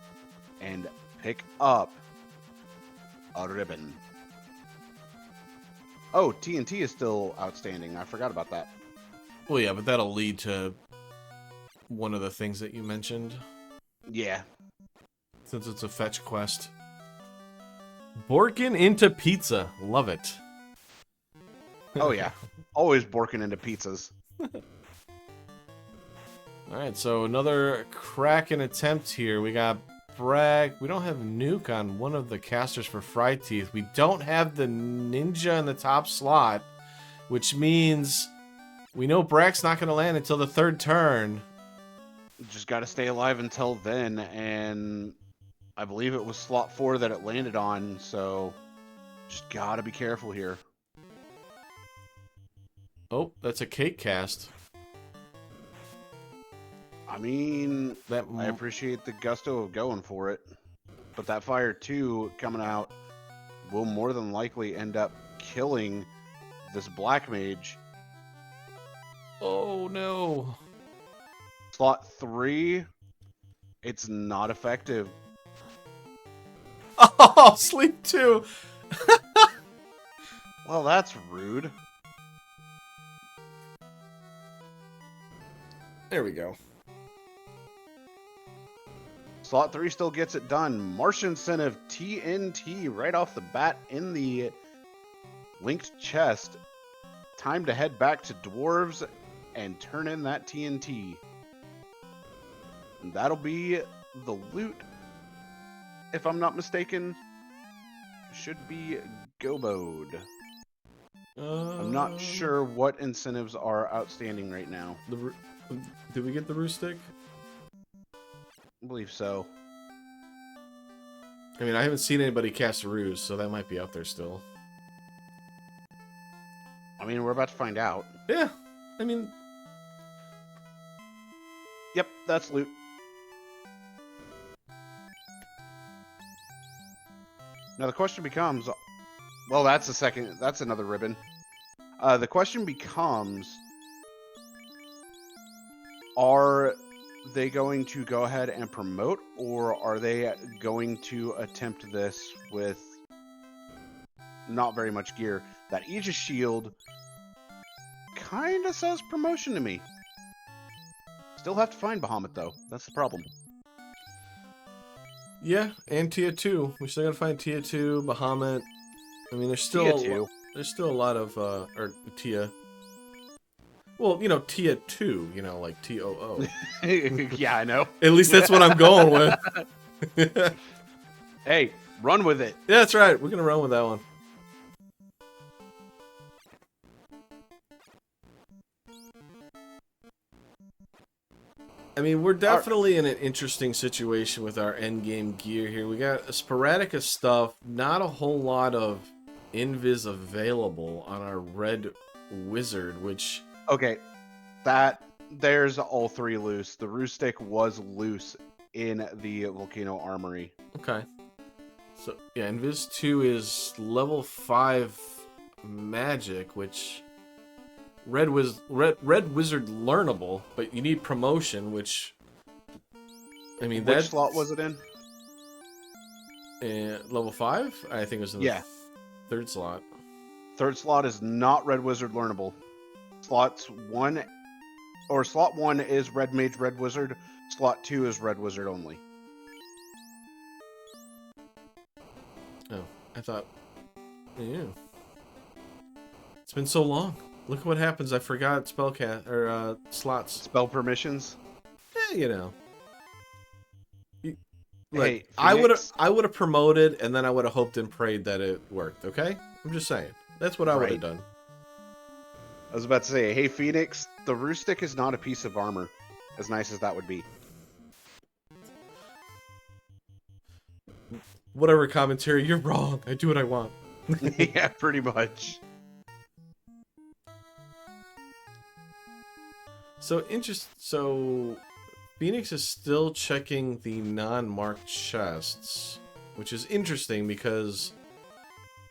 and pick up a ribbon. Oh, TNT is still outstanding. I forgot about that. Well, yeah, but that'll lead to one of the things that you mentioned. Yeah. Since it's a fetch quest. Borkin into pizza. Love it. Oh, yeah. Always borking into pizzas. Alright, so another Kraken attempt here. We got Bragg. We don't have Nuke on one of the casters for Fry Teeth. We don't have the Ninja in the top slot, which means we know Bragg's not going to land until the third turn. Just got to stay alive until then, and I believe it was slot 4 that it landed on, so just got to be careful here. Oh, that's a cake cast. I mean, I appreciate the gusto of going for it, but that Fire 2 coming out will more than likely end up killing this Black Mage. Oh, no. Slot 3, it's not effective. Oh, sleep 2. Well, that's rude. There we go. Slot 3 still gets it done. Martian incentive TNT right off the bat in the linked chest. Time to head back to Dwarves and turn in that TNT. And that'll be the loot, if I'm not mistaken. Should be goboed. I'm not sure what incentives are outstanding right now. Did we get the roost stick? I believe so. I mean, I haven't seen anybody cast a ruse, so that might be out there still. I mean, we're about to find out. Yeah, I mean... Yep, that's loot. Now the question becomes... Well, that's another ribbon. The question becomes... Are they going to go ahead and promote, or are they going to attempt this with not very much gear? That Aegis shield kind of says promotion to me. Still have to find Bahamut, though. That's the problem. Yeah, and Tier 2. We still gotta find Tier 2, Bahamut. I mean, there's still a lot of, or Tia. Well, you know, Tia 2, you know, like TOO. Yeah, I know. At least that's what I'm going with. Yeah, Hey, run with it. that's right. We're going to run with that one. I mean, we're definitely in an interesting situation with our endgame gear here. We got a sporadic of stuff, not a whole lot of invis available on our red wizard, which... Okay, there's all three loose. The Ro16 was loose in the Volcano Armory. Okay. So, yeah, invis 2 is level 5 magic, which... Red Wizard learnable, but you need promotion, which... I mean, Which slot was it in? Level 5? I think it was in the third slot. Third slot is not Red Wizard learnable. Slot 1 is Red Mage, Red Wizard. Slot 2 is Red Wizard only. Oh, I thought... Yeah. It's been so long. Look at what happens. I forgot spellcast or slots. Spell permissions. You know. Hey, I would have promoted, and then I would have hoped and prayed that it worked. Okay, I'm just saying. That's what I would have done. I was about to say, hey Phoenix, the Ro16 is not a piece of armor, as nice as that would be. Whatever commentary, you're wrong. I do what I want. Yeah, pretty much. So Phoenix is still checking the non-marked chests, which is interesting because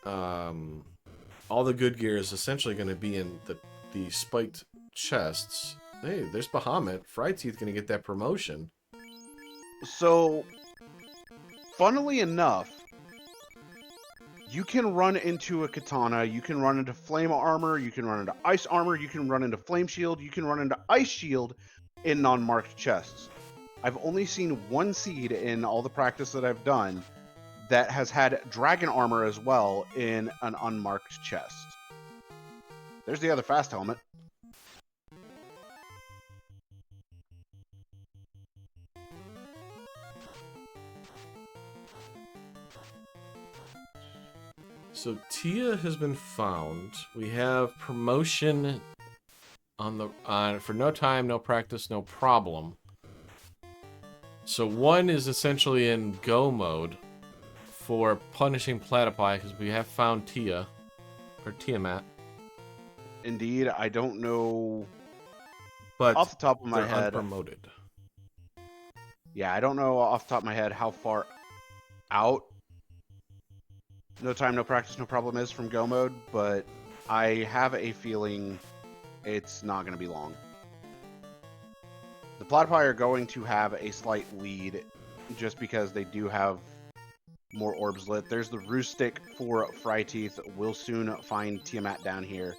all the good gear is essentially going to be in the spiked chests. Hey, there's Bahamut. Fryteeth going to get that promotion. So, funnily enough, you can run into a katana, you can run into flame armor, you can run into ice armor, you can run into flame shield, you can run into ice shield in non-marked chests. I've only seen one seed in all the practice that I've done that has had dragon armor as well in an unmarked chest. There's the other fast helmet. So Tia has been found. We have promotion on for no time, no practice, no problem. So one is essentially in go mode for punishing Platypi because we have found Tia or Tiamat. Indeed, I don't know, but off the top of my they're head. Unpromoted. Yeah, I don't know off the top of my head how far out no time, no practice, no problem is from go mode, but I have a feeling it's not going to be long. The Platypi are going to have a slight lead just because they do have more orbs lit. There's the Ro16 for Fryteeth. We'll soon find Tiamat down here.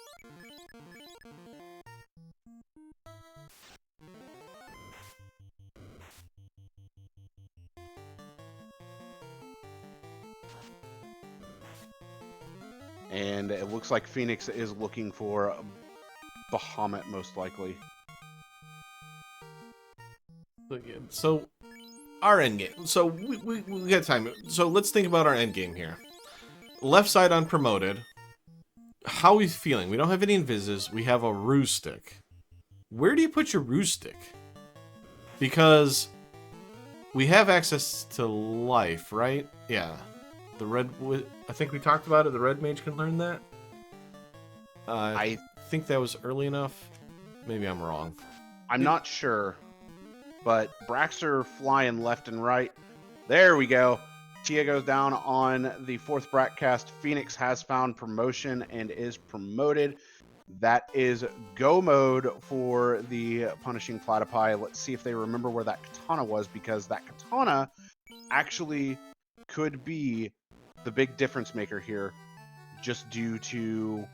And it looks like Phoenix is looking for Bahamut, most likely. So our end game. So we got time. So let's think about our end game here. Left side unpromoted. How are we feeling? We don't have any invises. We have a Ro16. Where do you put your Ro16? Because we have access to life, right? Yeah. The red, I think we talked about it. The red mage can learn that. I think that was early enough. Maybe I'm wrong. I'm not sure, but Brax are flying left and right. There we go. Tia goes down on the fourth Brack cast. Phoenix has found promotion and is promoted. That is go mode for the punishing Platypi. Let's see if they remember where that katana was, because that katana actually could be the big difference maker here, just due to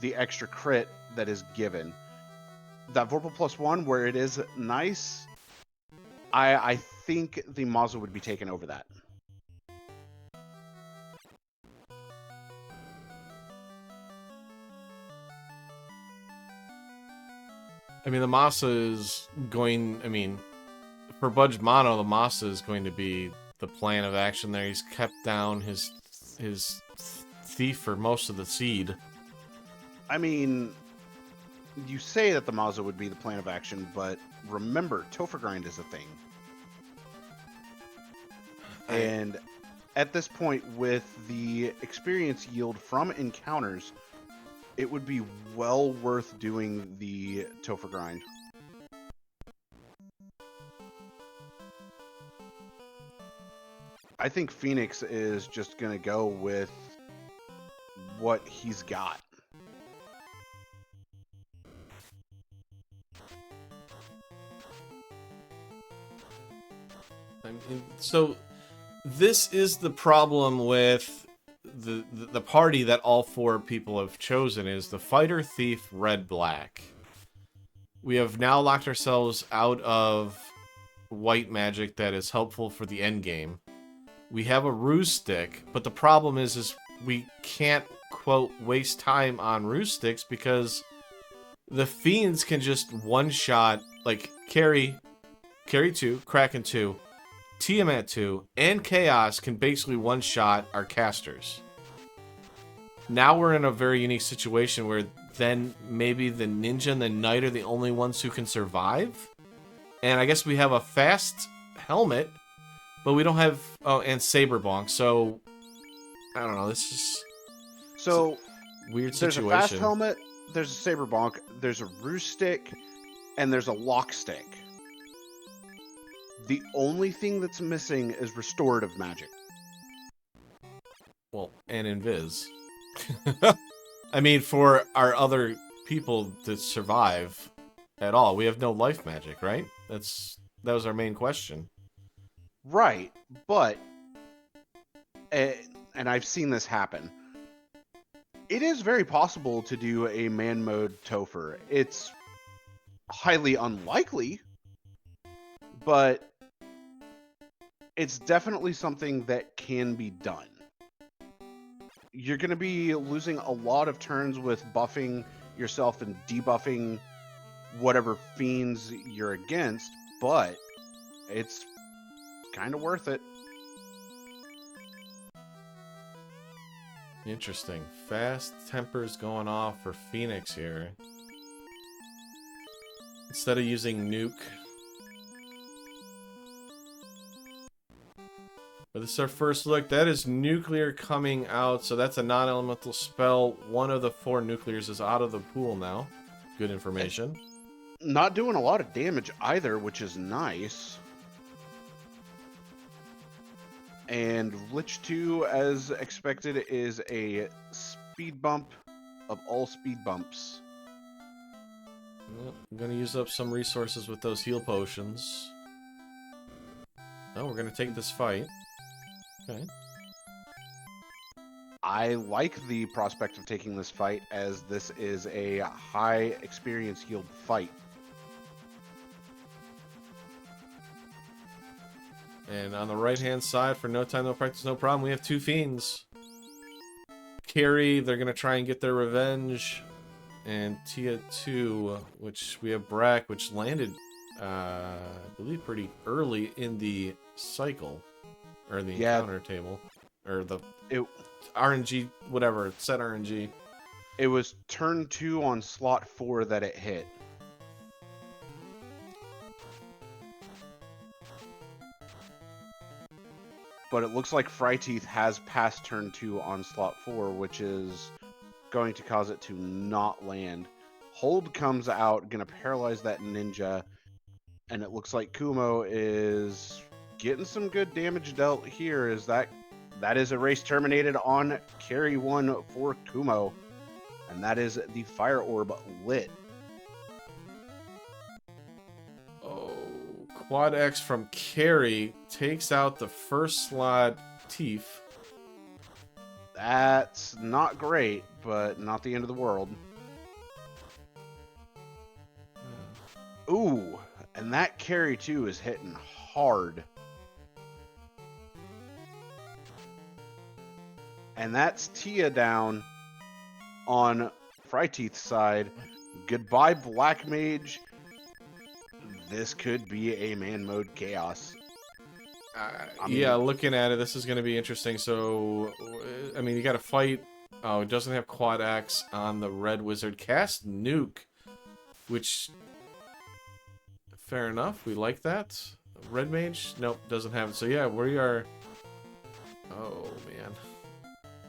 the extra crit that is given. That Vorpal +1, where it is nice, I think the Mazu would be taken over that. I mean, the Masa is going... I mean, for Budge Mono, the Masa is going to be the plan of action there. He's kept down his thief for most of the seed. I mean, you say that the Maza would be the plan of action, but remember, Topher Grind is a thing. And at this point, with the experience yield from encounters, it would be well worth doing the Topher Grind. I think Phoenix is just going to go with what he's got. I mean, so this is the problem with the party that all four people have chosen is the fighter, thief, red, black. We have now locked ourselves out of white magic that is helpful for the end game. We have a ruse stick, but the problem is we can't, quote, waste time on ruse sticks because the fiends can just one-shot, like, carry 2, Kraken 2, Tiamat 2, and Chaos can basically one-shot our casters. Now we're in a very unique situation where then maybe the ninja and the knight are the only ones who can survive? And I guess we have a fast helmet, but we don't have... Oh, and Saberbonk, so... I don't know, this is... So, weird there's situation. a fast helmet, there's a Saberbonk, there's a ruse stick, and there's a lock stick. The only thing that's missing is restorative magic. Well, and Invis. I mean, for our other people to survive at all, we have no life magic, right? That was our main question. Right, but... and I've seen this happen. It is very possible to do a man mode Topher. It's highly unlikely, but it's definitely something that can be done. You're going to be losing a lot of turns with buffing yourself and debuffing whatever fiends you're against, but it's kind of worth it. Interesting. Fast tempers going off for Phoenix here. Instead of using Nuke. But this is our first look. That is Nuclear coming out, so that's a non-elemental spell. One of the 4 Nuclears is out of the pool now. Good information. Not doing a lot of damage either, which is nice. And Lich 2, as expected, is a speed bump of all speed bumps. Well, I'm going to use up some resources with those heal potions. Oh, we're going to take this fight. Okay. I like the prospect of taking this fight, as this is a high experience yield fight. And on the right-hand side, for no time, no practice, no problem, we have 2 fiends. Carry, they're going to try and get their revenge. And Tia 2, which we have Brack, which landed, I believe, pretty early in the cycle. Or the encounter table. Or the RNG, whatever, set RNG. It was turn 2 on slot 4 that it hit. But it looks like Fryteeth has passed turn 2 on slot 4, which is going to cause it to not land. Hold comes out, gonna paralyze that ninja, and it looks like Kumo is getting some good damage dealt here. Is that is a race terminated on carry 1 for Kumo, and that is the Fire Orb lit. Quad X from Carry takes out the first slot Teef. That's not great, but not the end of the world. Ooh, and that carry too is hitting hard. And that's Tia down on Fryteeth's side. Goodbye, Black Mage. this could be a man mode chaos. Yeah, looking at it, this is going to be interesting. So, I mean, you got to fight. Oh, it doesn't have quad X on the red wizard. Cast nuke, which fair enough. We like that. Red mage, nope, doesn't have it. So yeah, we are. Oh man,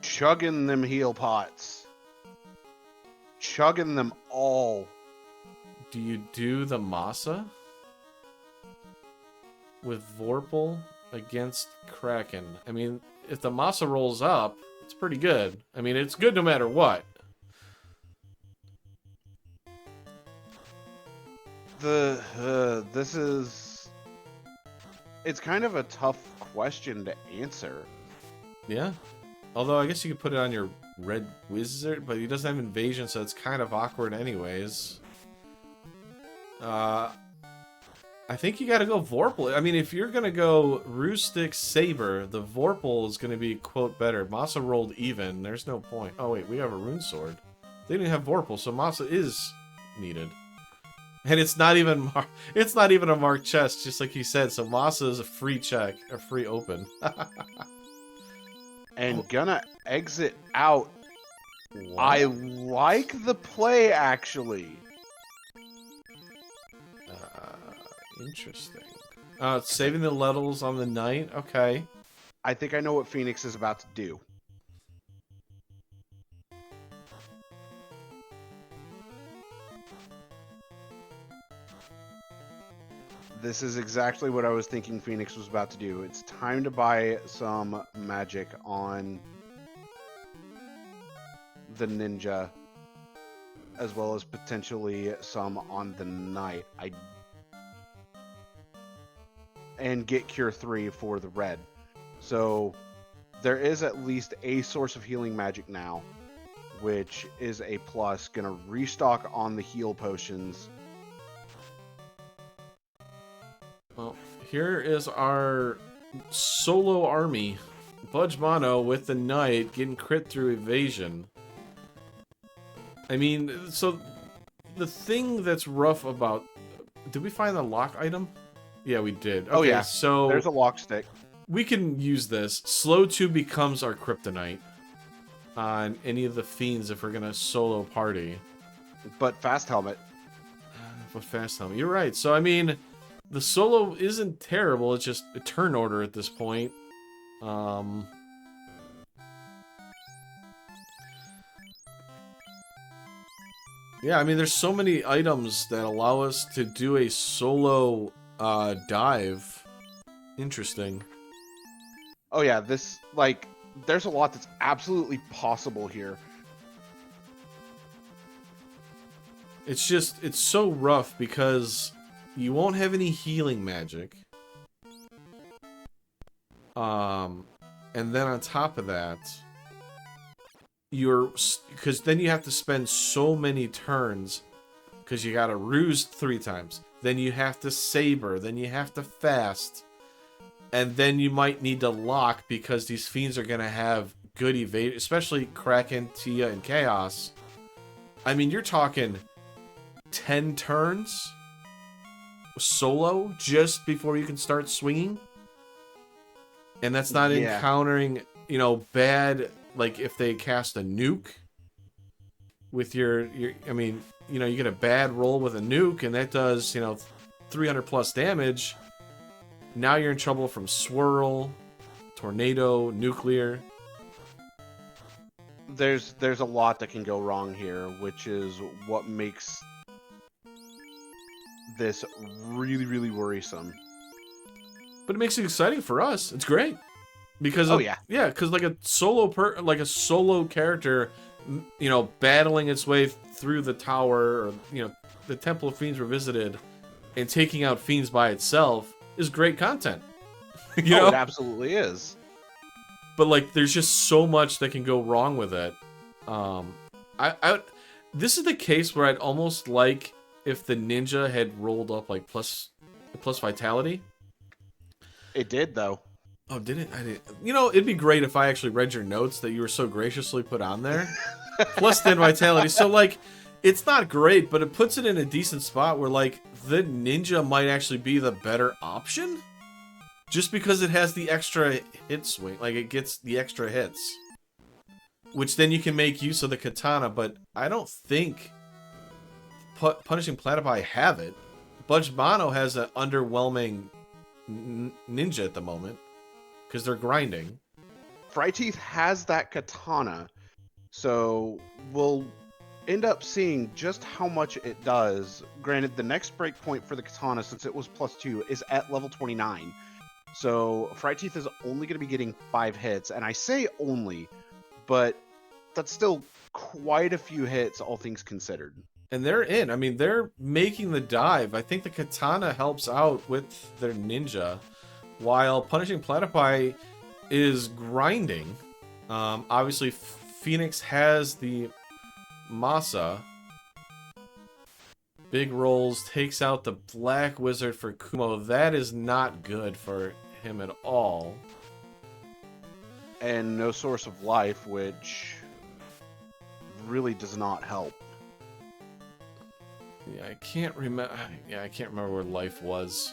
Chugging them heal pots. Chugging them all. do you do the Masa with Vorpal against Kraken? I mean, if the Masa rolls up, it's pretty good. I mean, it's good no matter what. This is... It's kind of a tough question to answer. Yeah. Although I guess you could put it on your red wizard, but he doesn't have invasion, so it's kind of awkward anyways. I think you gotta go Vorpal. I mean, if you're gonna go Ro16 Saber, the Vorpal is gonna be, quote, better. Masa rolled even. There's no point. Oh wait, we have a rune sword. They didn't have Vorpal, so Masa is needed. And it's not even a marked chest, just like you said. So Masa is a free check, a free open. And gonna exit out. What? I like the play, actually. Interesting. It's saving the levels on the night. Okay. I think I know what Phoenix is about to do. This is exactly what I was thinking Phoenix was about to do. It's time to buy some magic on the ninja, as well as potentially some on the knight. And get Cure 3 for the red. So there is at least a source of healing magic now, which is a plus. Gonna restock on the heal potions. Well, here is our solo army. Budge Mono with the knight getting crit through evasion. I mean, so the thing that's rough about... Did we find the lock item? Yeah, we did. Okay, Oh yeah, so there's a lock stick. we can use this. Slow 2 becomes our kryptonite on any of the fiends if we're gonna solo party. But fast helmet. But fast helmet. You're right. So I mean, the solo isn't terrible. It's just a turn order at this point. Yeah, I mean, there's so many items that allow us to do a solo dive. Interesting. Oh yeah, this, like, there's a lot that's absolutely possible here. It's just, it's so rough because you won't have any healing magic. And then on top of that, because then you have to spend so many turns because you gotta ruse 3 times. Then you have to saber, then you have to fast, and then you might need to lock because these fiends are gonna have good evade, especially Kraken, Tia, and Chaos. I mean, you're talking 10 turns solo just before you can start swinging, and that's not encountering, you know, bad, like if they cast a nuke with your I mean, you know, you get a bad roll with a nuke and that does, you know, 300 plus damage. Now you're in trouble from swirl, tornado, nuclear. There's a lot that can go wrong here, which is what makes this really, really worrisome. But it makes it exciting for us. It's great. Because because like a solo character, you know, battling its way through the tower, or, you know, the Temple of Fiends Revisited, and taking out fiends by itself is great content. You know? It absolutely is. But like, there's just so much that can go wrong with it. This is the case where I'd almost like if the ninja had rolled up like plus vitality. It did though. Oh, did it? I didn't. You know, it'd be great if I actually read your notes that you were so graciously put on there. Plus 10 vitality. So, like, It's not great, but it puts it in a decent spot where, like, the ninja might actually be the better option. Just because it has the extra hit swing. Like, it gets the extra hits. Which then you can make use of the katana, but I don't think Punishing Platypi have it. Budge Mono has an underwhelming ninja at the moment. Because they're grinding. Fryteeth has that katana, so we'll end up seeing just how much it does. Granted, the next breakpoint for the katana, since it was +2, is at level 29. So Fryteeth is only going to be getting 5 hits, and I say only, but that's still quite a few hits, all things considered. And they're in. I mean, they're making the dive. I think the katana helps out with their ninja, while Punishing Platypi is grinding. Obviously, Phoenix has the Masa. Big rolls, takes out the Black Wizard for Kumo. That is not good for him at all. And no source of life, which really does not help. Yeah, I can't remember. Yeah, I can't remember where life was.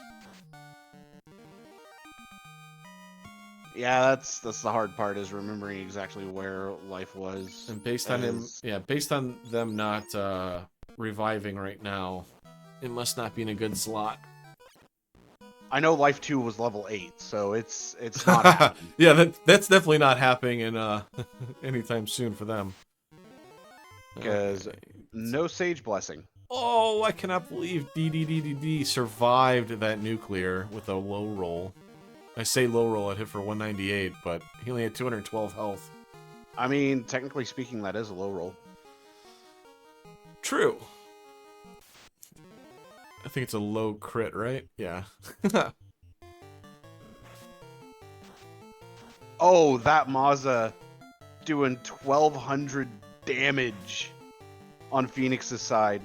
Yeah, that's the hard part, is remembering exactly where life was. And based on him, yeah, based on them not reviving right now, it must not be in a good slot. I know Life 2 was level 8, so it's not happening. Yeah, that's definitely not happening in anytime soon for them. Because no Sage Blessing. Oh, I cannot believe DDDDD survived that nuclear with a low roll. I say low roll, it hit for 198, but he only had 212 health. I mean, technically speaking, that is a low roll. True. I think it's a low crit, right? Yeah. Oh, that Maza doing 1,200 damage on Phoenix's side.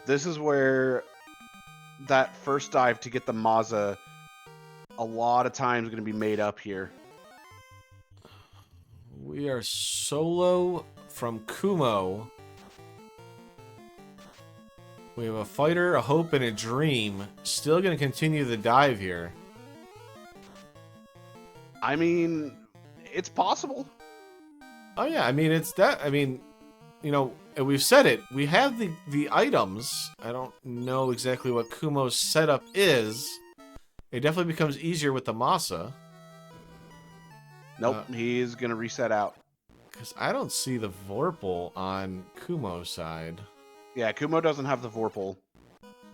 This is where that first dive to get the Maza a lot of times going to be made up here. We are solo from Kumo. We have a fighter, a hope, and a dream. Still going to continue the dive here. I mean, it's possible. Oh yeah, I mean it's that. I mean, you know, and we've said it. We have the items. I don't know exactly what Kumo's setup is. It definitely becomes easier with the Masa. Nope, he's gonna reset out. Because I don't see the Vorpal on Kumo's side. Yeah, Kumo doesn't have the Vorpal.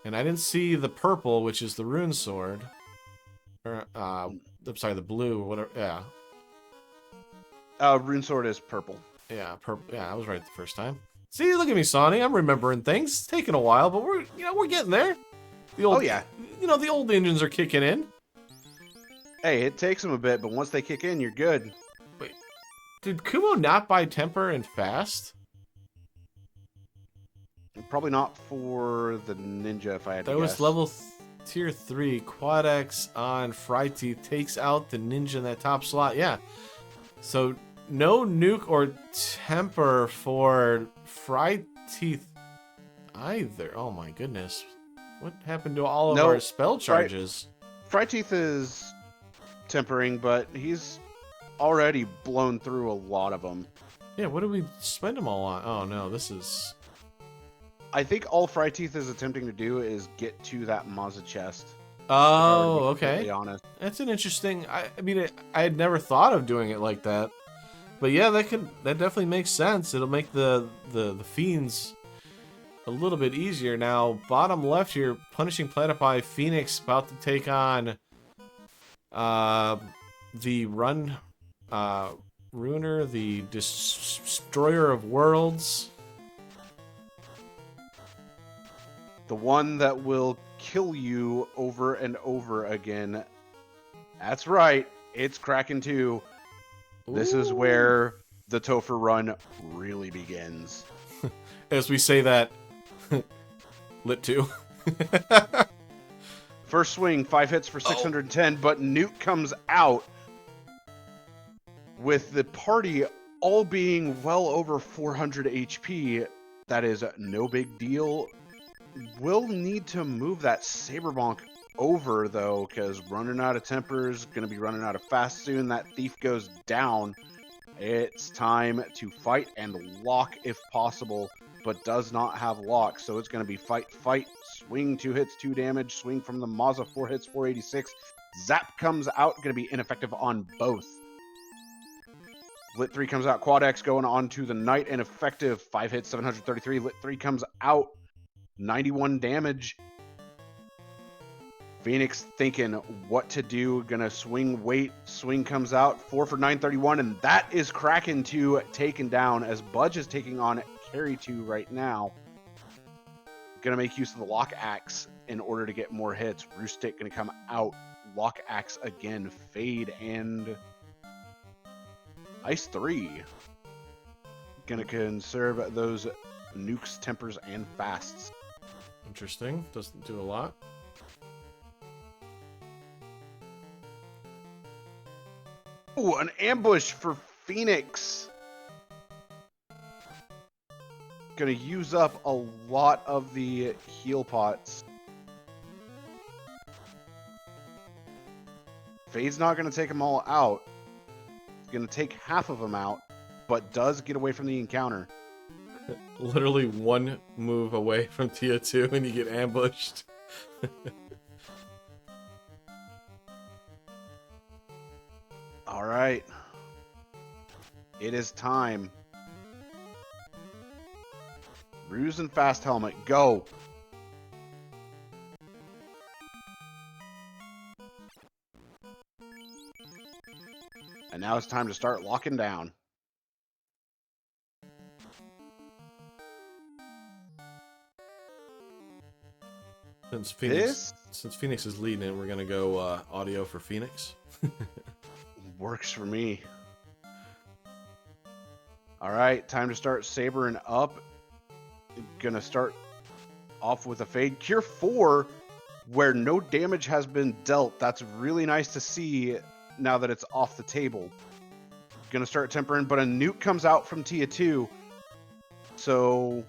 And I didn't see the purple, which is the Rune Sword. Or, I'm sorry, the blue, or whatever. Yeah. Rune Sword is purple. Yeah, purple. Yeah, I was right the first time. See, look at me, Sonny. I'm remembering things. It's taking a while, but we're getting there. The old, oh yeah. The old engines are kicking in. Hey, it takes them a bit, but once they kick in, you're good. Wait, did Kumo not buy Temper and Fast? Probably not for the ninja, if I had to guess. That was level tier 3. Quad X on Fryteeth takes out the ninja in that top slot. Yeah. So no nuke or temper for Fryteeth either. Oh my goodness. What happened to all of our spell charges? Fryteeth is tempering, but he's already blown through a lot of them. Yeah, what did we spend them all on? Oh no, this is... I think all Fryteeth is attempting to do is get to that Maza chest. Oh, okay. Honest. That's an interesting... I mean, I had never thought of doing it like that. But yeah, that definitely makes sense. It'll make the fiends a little bit easier. Now, bottom left here, Punishing Platypi, Phoenix about to take on the Ruiner, the Destroyer of Worlds. The one that will kill you over and over again. That's right, it's Kraken 2. This is where the Topher run really begins. As we say that, Lit 2. First swing, 5 hits for 610, but Nuke comes out with the party all being well over 400 HP, that is no big deal. We'll need to move that Saberbonk over, though, because running out of tempers, going to be running out of fast soon. That thief goes down. It's time to fight and lock if possible, but does not have lock, so it's going to be fight, fight, swing, 2 hits, 2 damage, swing from the Mazza, 4 hits, 486. Zap comes out, going to be ineffective on both. Lit 3 comes out, Quad X going on to the Knight, ineffective, 5 hits, 733. Lit 3 comes out, 91 damage. Phoenix thinking what to do, gonna swing, wait, swing comes out, 4 for 931, and that is Kraken 2 taken down as Budge is taking on Carry 2 right now. Gonna make use of the Lock Axe in order to get more hits. Roostick gonna come out, Lock Axe again, Fade, and Ice 3. Gonna conserve those nukes, tempers, and fasts. Interesting. Doesn't do a lot. Ooh, an ambush for Phoenix. Gonna use up a lot of the heal pots. Fade's not gonna take them all out. He's gonna take half of them out, but does get away from the encounter. Literally one move away from Tia 2 and you get ambushed. All right. It is time. Ruse and Fast Helmet, go. And now it's time to start locking down. Since Phoenix is leading it, we're gonna go audio for Phoenix. Works for me. All right, time to start sabering up. Gonna start off with a Fade. Cure 4, where no damage has been dealt. That's really nice to see now that it's off the table. Gonna start tempering, but a nuke comes out from Tia 2. So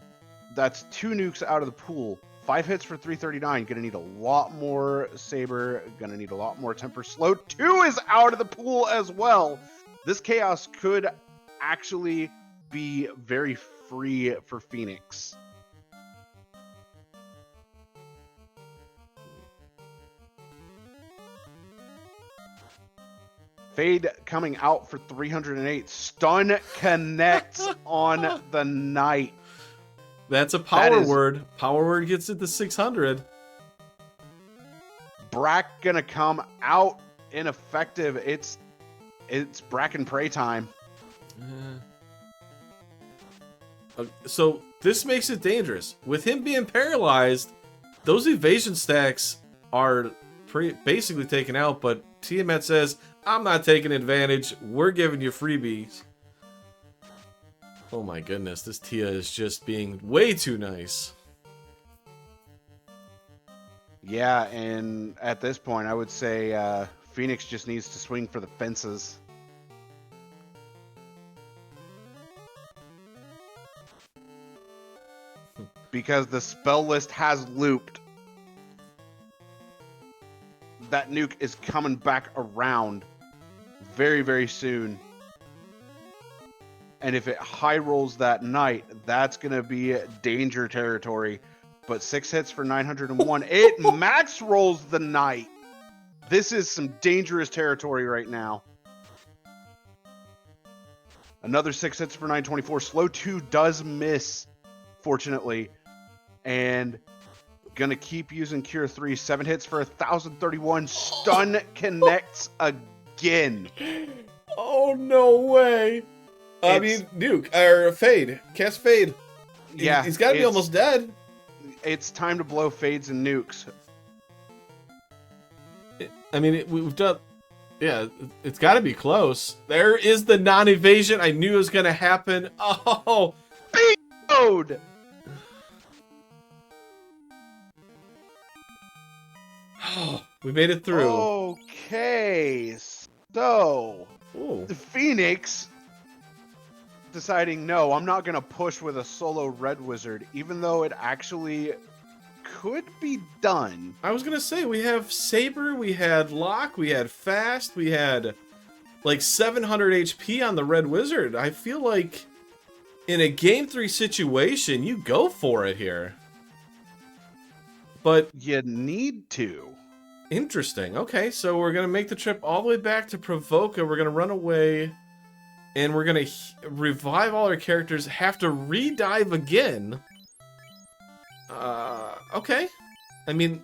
that's 2 nukes out of the pool. 5 hits for 339. Gonna need a lot more Saber. Gonna need a lot more Temper. Slow 2 is out of the pool as well. This chaos could actually be very free for Phoenix. Fade coming out for 308. Stun connects on the Knight. That's a power word. Power word gets it to 600. Brack gonna come out ineffective. It's Brack and Prey time. So this makes it dangerous. With him being paralyzed, those evasion stacks are basically taken out, but Tiamat says, I'm not taking advantage. We're giving you freebies. Oh my goodness, this Tia is just being way too nice. Yeah, and at this point, I would say Phoenix just needs to swing for the fences. Because the spell list has looped. That nuke is coming back around very, very soon. And if it high rolls that Knight, that's going to be danger territory. But 6 hits for 901. It max rolls the Knight. This is some dangerous territory right now. Another 6 hits for 924. Slow 2 does miss, fortunately. And going to keep using Cure 3. 7 hits for 1,031. Stun connects again. Oh, no way. I mean, nuke, or Fade. Cast Fade. Yeah. He's got to be almost dead. It's time to blow Fades and nukes. I mean, we've done... Yeah, it's got to be close. There is the non-evasion. I knew it was going to happen. Oh! Bingoed! We made it through. Okay, so... Ooh. Phoenix deciding, no, I'm not going to push with a solo red wizard, even though it actually could be done. I was gonna say, we have Saber, we had Lock, we had Fast, we had like 700 HP on the red wizard. I feel like in a game 3 situation, you go for it here. But You need to. interesting. Okay, so we're gonna make the trip all the way back to Provoca. We're gonna run away, and we're gonna revive all our characters. Have to re-dive again. Okay. I mean,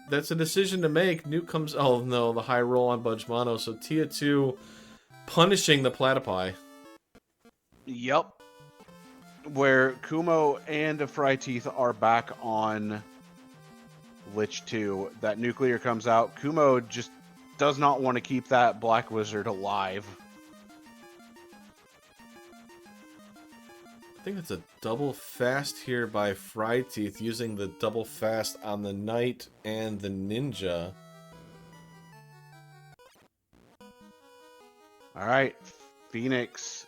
that's a decision to make. Nuke comes. Oh no, the high roll on Budge Mono. So Tia 2 punishing the Platypi. Yep. Where Kumo and Fryteeth are back on Lich 2. That nuclear comes out. Kumo just does not want to keep that black wizard alive. I think it's a double fast here by Fryteeth, using the double fast on the Knight and the Ninja. Alright, Phoenix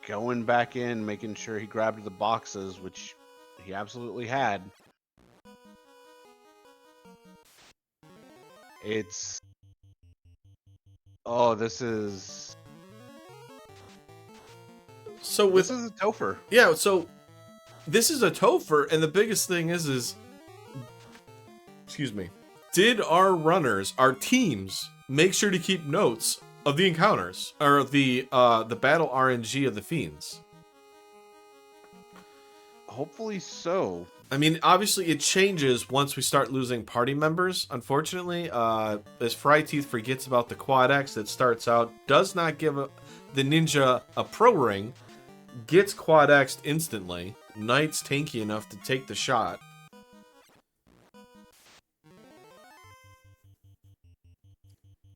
going back in, making sure he grabbed the boxes, which he absolutely had. It's... Oh, this is... So with This is a Topher. yeah, so this is a Topher, and the biggest thing is excuse me, did our runners, our teams, make sure to keep notes of the encounters or the battle RNG of the fiends? Hopefully so. I mean, obviously it changes once we start losing party members, unfortunately. As Fryteeth forgets about the Quad X that starts out, does not give the Ninja a pro ring, gets Quad X'd instantly. Knight's tanky enough to take the shot.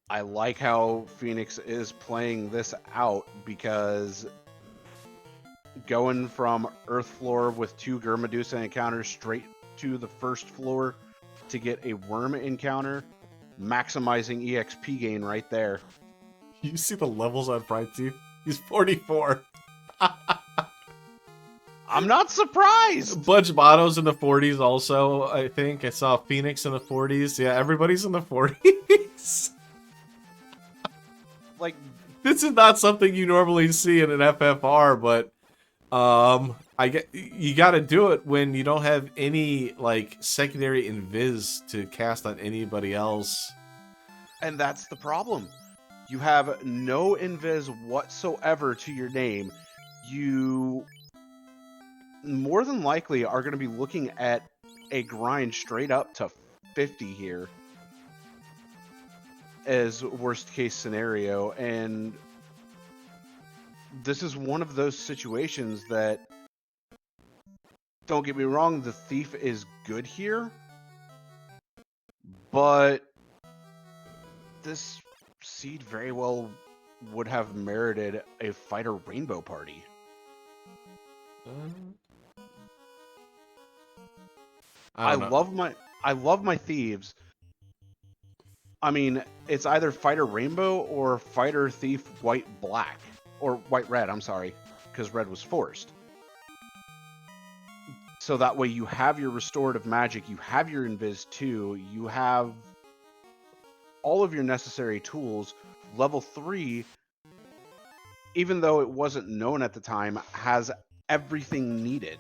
I like how Phoenix is playing this out, because going from Earth Floor with 2 Gurmadusa encounters straight to the first floor to get a Worm encounter, maximizing EXP gain right there. You see the levels on Fryteeth? He's 44. I'm not surprised! Budge Mono's in the 40s also, I think. I saw Phoenix in the 40s. Yeah, everybody's in the 40s. Like, This is not something you normally see in an FFR, but you got to do it when you don't have any like secondary invis to cast on anybody else. and that's the problem. You have no invis whatsoever to your name. You more than likely are going to be looking at a grind straight up to 50 here as worst case scenario, and this is one of those situations that, don't get me wrong, the thief is good here, but this seed very well would have merited a fighter rainbow party. I love my thieves. I mean, it's either fighter rainbow or fighter thief white black, or white red. I'm sorry, because red was forced. So that way you have your restorative magic, you have your invis too, you have all of your necessary tools. Level 3, even though it wasn't known at the time, has everything needed.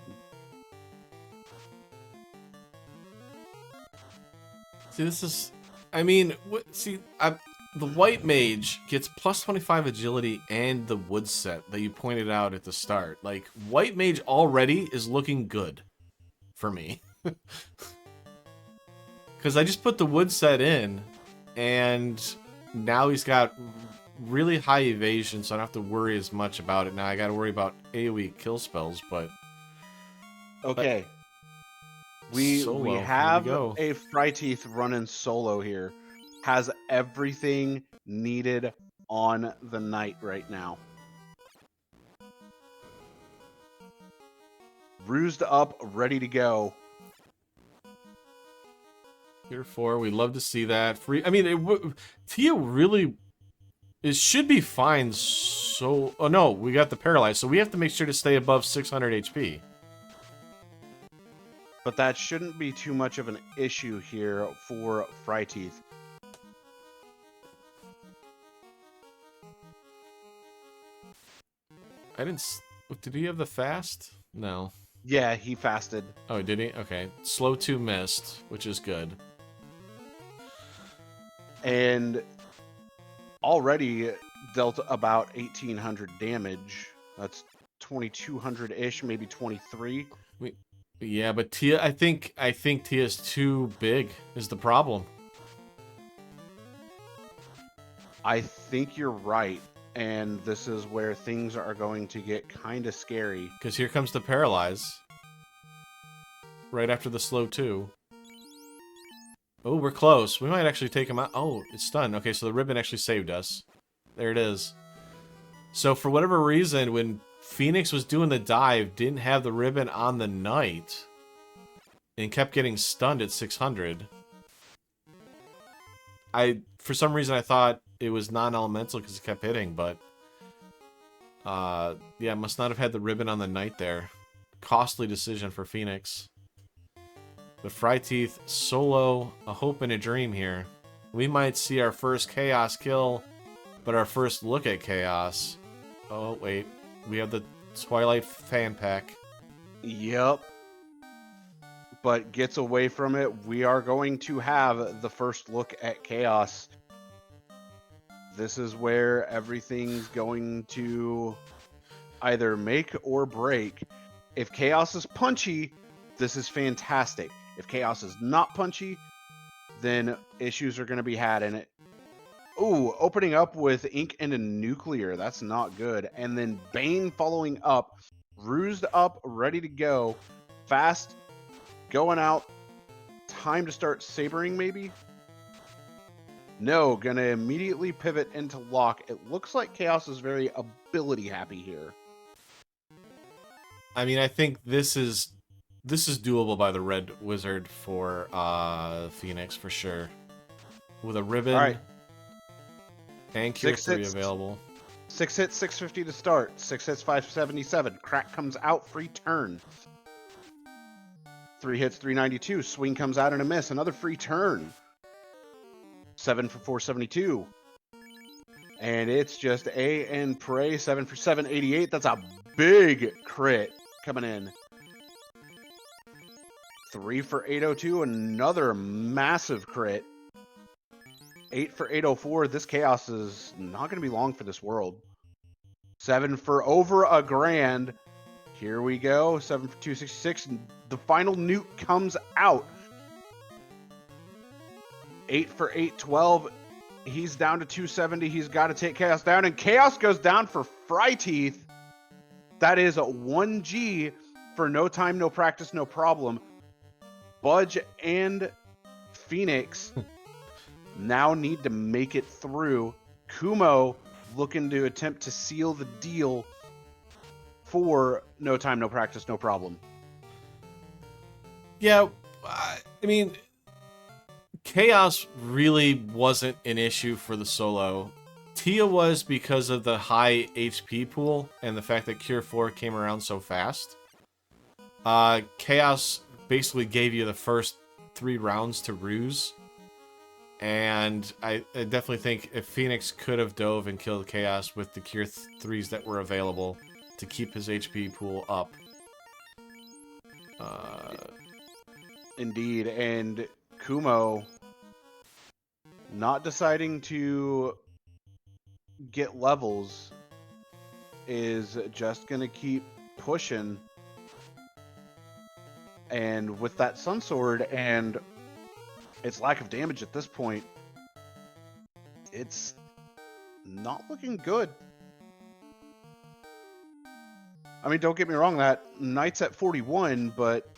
See, this is... I mean, the white mage gets plus 25 agility and the wood set that you pointed out at the start. Like, white mage already is looking good for me. Because I just put the wood set in, and now he's got really high evasion, so I don't have to worry as much about it. Now I got to worry about AoE kill spells, but... Okay. We Solo, have here we go. a Fryteeth running solo here. Has everything needed on the Knight right now. Rused up, ready to go. Tier 4, we love to see that. Free. I mean, Tia really... It should be fine solo. So, oh no, we got the paralyzed. So we have to make sure to stay above 600 HP. But that shouldn't be too much of an issue here for Fryteeth. Did he have the fast? No. Yeah, he fasted. Oh, did he? Okay. Slow 2 missed, which is good. And already dealt about 1,800 damage. That's 2,200-ish, maybe 23. Yeah, but Tia, I think Tia's too big is the problem. I think you're right, and this is where things are going to get kind of scary. Because here comes the paralyze. Right after the slow 2. Oh, we're close. We might actually take him out. Oh, it's stunned. Okay, so the ribbon actually saved us. There it is. So for whatever reason, when Phoenix was doing the dive, didn't have the ribbon on the knight, and kept getting stunned at 600. For some reason, I thought it was non-elemental because it kept hitting, but yeah, must not have had the ribbon on the knight there. Costly decision for Phoenix. But Fryteeth solo a hope and a dream here. We might see our first Chaos kill, but our first look at Chaos. Oh, wait. We have the Twilight fan pack. Yep. But gets away from it. We are going to have the first look at Chaos. This is where everything's going to either make or break. If Chaos is punchy, this is fantastic. If Chaos is not punchy, then issues are going to be had in it. Ooh, opening up with Ink and a Nuclear. That's not good. And then Bane following up. Rused up, ready to go. Fast, going out. Time to start sabering, maybe? No, gonna immediately pivot into lock. It looks like Chaos is very ability happy here. I mean, I think this is doable by the Red Wizard for Phoenix for sure. With a ribbon. All right. And Cure 3 available. 6 hits, 650 to start. 6 hits, 577. Crack comes out, free turn. 3 hits, 392. Swing comes out and a miss. Another free turn. 7 for 472. And it's just A and Pray. 7 for 788. That's a big crit coming in. 3 for 802. Another massive crit. 8 for 804. This Chaos is not going to be long for this world. 7 for over a grand. Here we go. 7 for 266. The final nuke comes out. 8 for 812. He's down to 270. He's got to take Chaos down. And Chaos goes down for Fryteeth. That is a 1G for no time, no practice, no problem. Budge and Phoenix now need to make it through. Kumo looking to attempt to seal the deal for no time, no practice, no problem. Yeah, I mean, Chaos really wasn't an issue for the solo. Tia was because of the high HP pool and the fact that Cure 4 came around so fast. Chaos basically gave you the first 3 rounds to ruse. And I definitely think if Phoenix could have dove and killed Chaos with the Cure 3s that were available to keep his HP pool up. Indeed, and Kumo not deciding to get levels is just going to keep pushing. And with that Sun Sword and its lack of damage at this point, it's not looking good. I mean, don't get me wrong, that Knight's at 41, but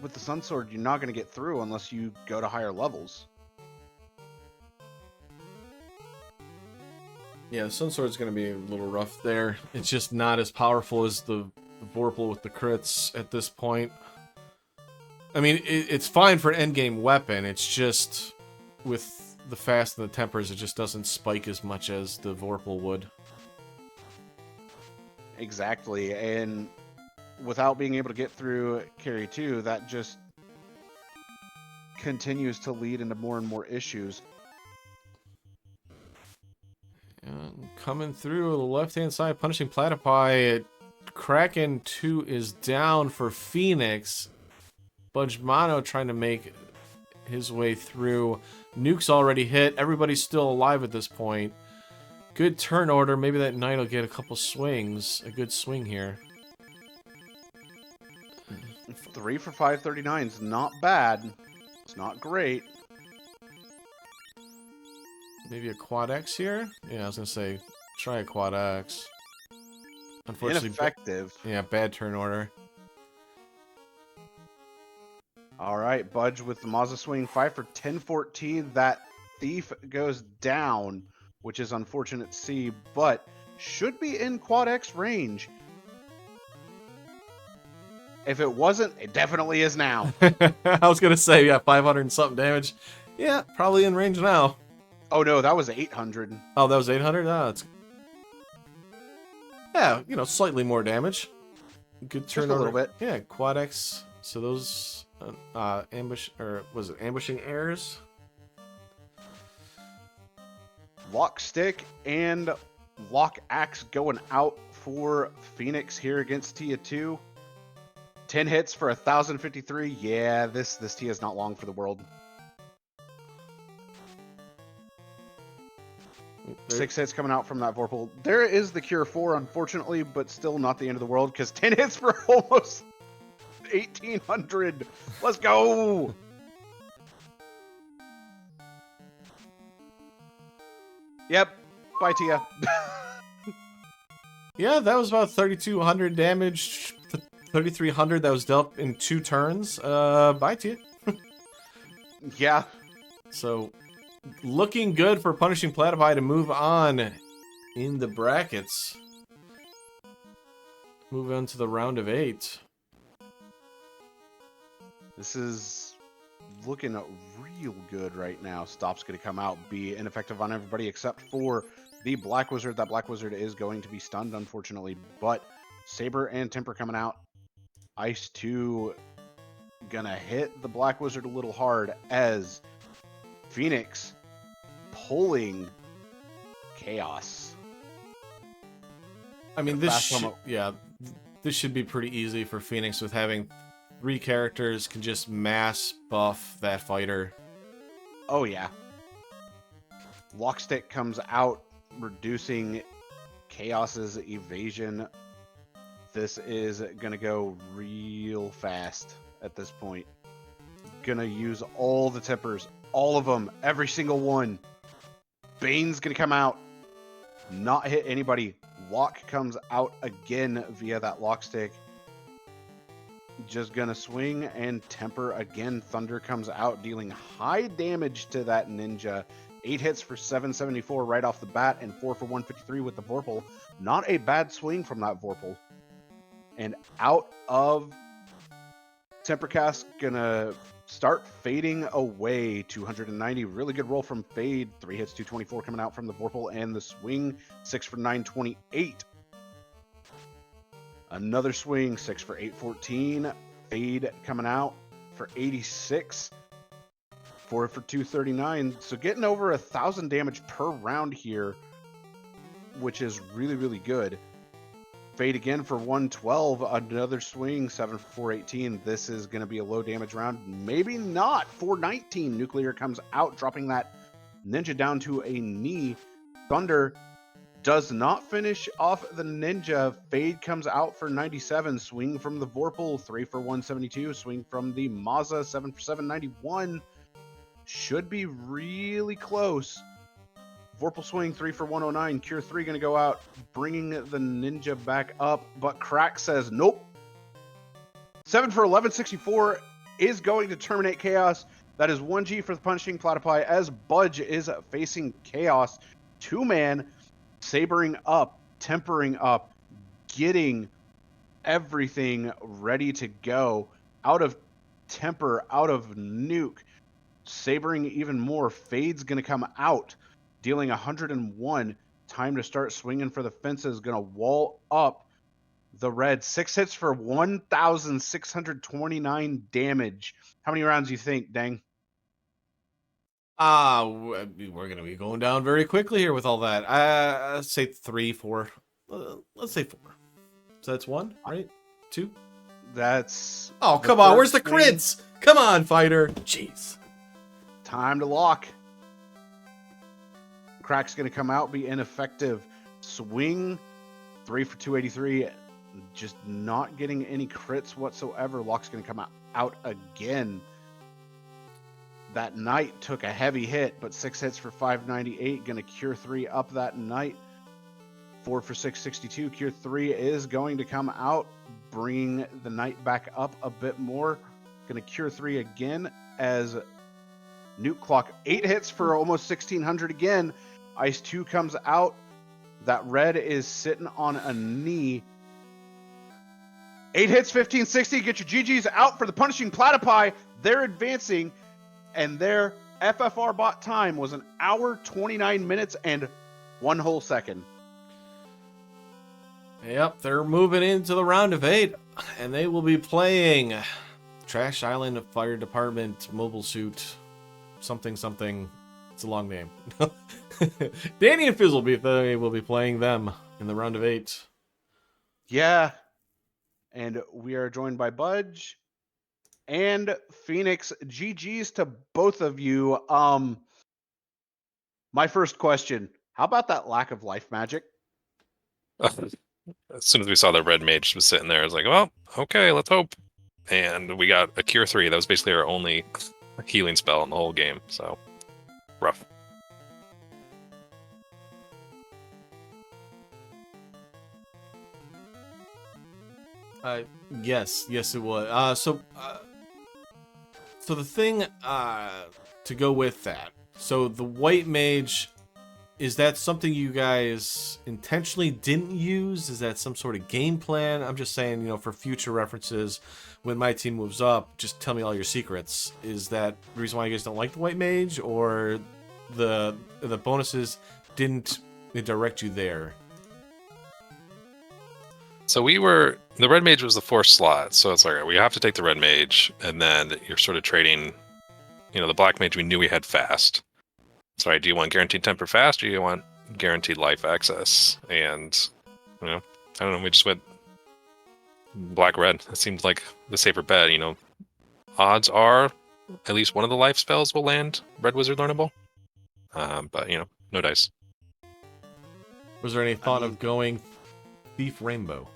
with the Sun Sword, you're not going to get through unless you go to higher levels. Yeah, the Sun Sword's going to be a little rough there. It's just not as powerful as the Vorpal with the crits at this point. I mean, it's fine for an endgame weapon. It's just with the fast and the tempers, it just doesn't spike as much as the Vorpal would. Exactly, and without being able to get through carry 2, that just continues to lead into more and more issues. And coming through the left-hand side, punishing Platypi. Kraken 2 is down for Phoenix. Budgemano trying to make his way through. Nuke's already hit. Everybody's still alive at this point. Good turn order. Maybe that knight will get a couple swings. A good swing here. 3 for 539 is not bad. It's not great. Maybe a quad X here? Yeah, I was going to say, try a quad X. Unfortunately, Ineffective. Yeah, bad turn order. All right, Budge with the Mazda swing, 5 for 1014. That thief goes down, which is unfortunate to see, but should be in quad X range. If it wasn't, it definitely is now. I was going to say, yeah, 500 and something damage. Yeah, probably in range now. Oh no, that was 800. Oh, that was 800? Oh, that's... Yeah, you know, slightly more damage. Good turn Just a order. little bit. Yeah, quad X. So those ambush, or was it ambushing airs? Lock stick and lock axe going out for Phoenix here against Tia 2. 10 hits for 1053. Yeah, this Tia is not long for the world. 6 hits coming out from that Vorpal. There is the Cure 4, unfortunately, but still not the end of the world, because 10 hits for almost 1800. Let's go! Yep. Bye, Tia. Yeah, that was about 3,200 damage. 3,300 that was dealt in 2 turns. Bye to you. Yeah. So, looking good for punishing Platypi to move on in the brackets. Move on to the round of 8. This is looking real good right now. Stop's going to come out, be ineffective on everybody except for the Black Wizard. That Black Wizard is going to be stunned, unfortunately, but Saber and Temper coming out. Ice 2 gonna hit the Black Wizard a little hard as Phoenix pulling Chaos. I mean, this should be pretty easy for Phoenix with having 3 characters can just mass buff that fighter. Oh yeah. Lockstick comes out, reducing Chaos's evasion. This is gonna go real fast at this point. Gonna use all the tempers, all of them, every single one. Bane's gonna come out, not hit anybody. Lock comes out again via that lock stick. Just gonna swing and temper again. Thunder comes out, dealing high damage to that ninja. 8 hits for 774 right off the bat, and 4 for 153 with the Vorpal. Not a bad swing from that Vorpal. And out of Tempercast, gonna start fading away. 290, really good roll from Fade. 3 hits, 224 coming out from the Vorpal, and the swing, 6 for 928. Another swing, 6 for 814. Fade coming out for 86. 4 for 239. So getting over 1,000 damage per round here, which is really, really good. Fade again for 112. Another swing, 7 for 418. This is going to be a low damage round. Maybe not. 419. Nuclear comes out, dropping that ninja down to a knee. Thunder does not finish off the ninja. Fade comes out for 97. Swing from the Vorpal, 3 for 172. Swing from the Mazda, 7 for 791. Should be really close. Vorpal swing, 3 for 109. Cure 3 going to go out, bringing the ninja back up. But Crack says, nope. 7 for 1164 is going to terminate Chaos. That is 1G for the punishing Platypi as Budge is facing Chaos. 2-man, sabering up, tempering up, getting everything ready to go. Out of temper, out of nuke. sabering even more. Fade's going to come out, dealing 101. Time to start swinging for the fences. Going to wall up the red. 6 hits for 1,629 damage. How many rounds do you think, Dang? We're gonna be going down very quickly here with all that. Let's say 3, 4. Let's say 4. So that's 1, right? 2. That's... Oh, come on. Where's the crits? Come on, fighter. Jeez. Time to lock. Crack's going to come out, be ineffective. Swing, 3 for 283. Just not getting any crits whatsoever. Lock's going to come out again. That Knight took a heavy hit, but 6 hits for 598. Going to cure 3 up that Knight. 4 for 662. Cure 3 is going to come out, bringing the Knight back up a bit more. Going to cure 3 again as Nuke Clock. 8 hits for almost 1,600 again. Ice 2 comes out. That red is sitting on a knee. 8 hits, 1560. Get your GGs out for the punishing Platypi. They're advancing, and their FFR bot time was 1 hour, 29 minutes, and 1 whole second. Yep, they're moving into the round of 8, and they will be playing Trash Island Fire Department Mobile Suit something something. It's a long name. Danny and Fizzle will be playing them in the round of 8. Yeah. And we are joined by Budge and Phoenix. GG's to both of you. My first question, how about that lack of life magic? As soon as we saw the red mage was sitting there, I was like, well, okay, let's hope. And we got a cure 3. That was basically our only healing spell in the whole game. So, rough. Yes, it was. So the thing to go with that. So the white mage, is that something you guys intentionally didn't use? Is that some sort of game plan? I'm just saying, for future references, when my team moves up, just tell me all your secrets. Is that the reason why you guys don't like the white mage, or the bonuses didn't direct you there? So the red mage was the 4th slot, so it's like, we have to take the red mage, and then you're sort of trading, the black mage we knew we had fast. Sorry, do you want guaranteed temper fast, or do you want guaranteed life access? And, I don't know, we just went black-red. It seemed like the safer bet, Odds are at least one of the life spells will land Red Wizard learnable. But, no dice. Was there any thought of going Thief Rainbow?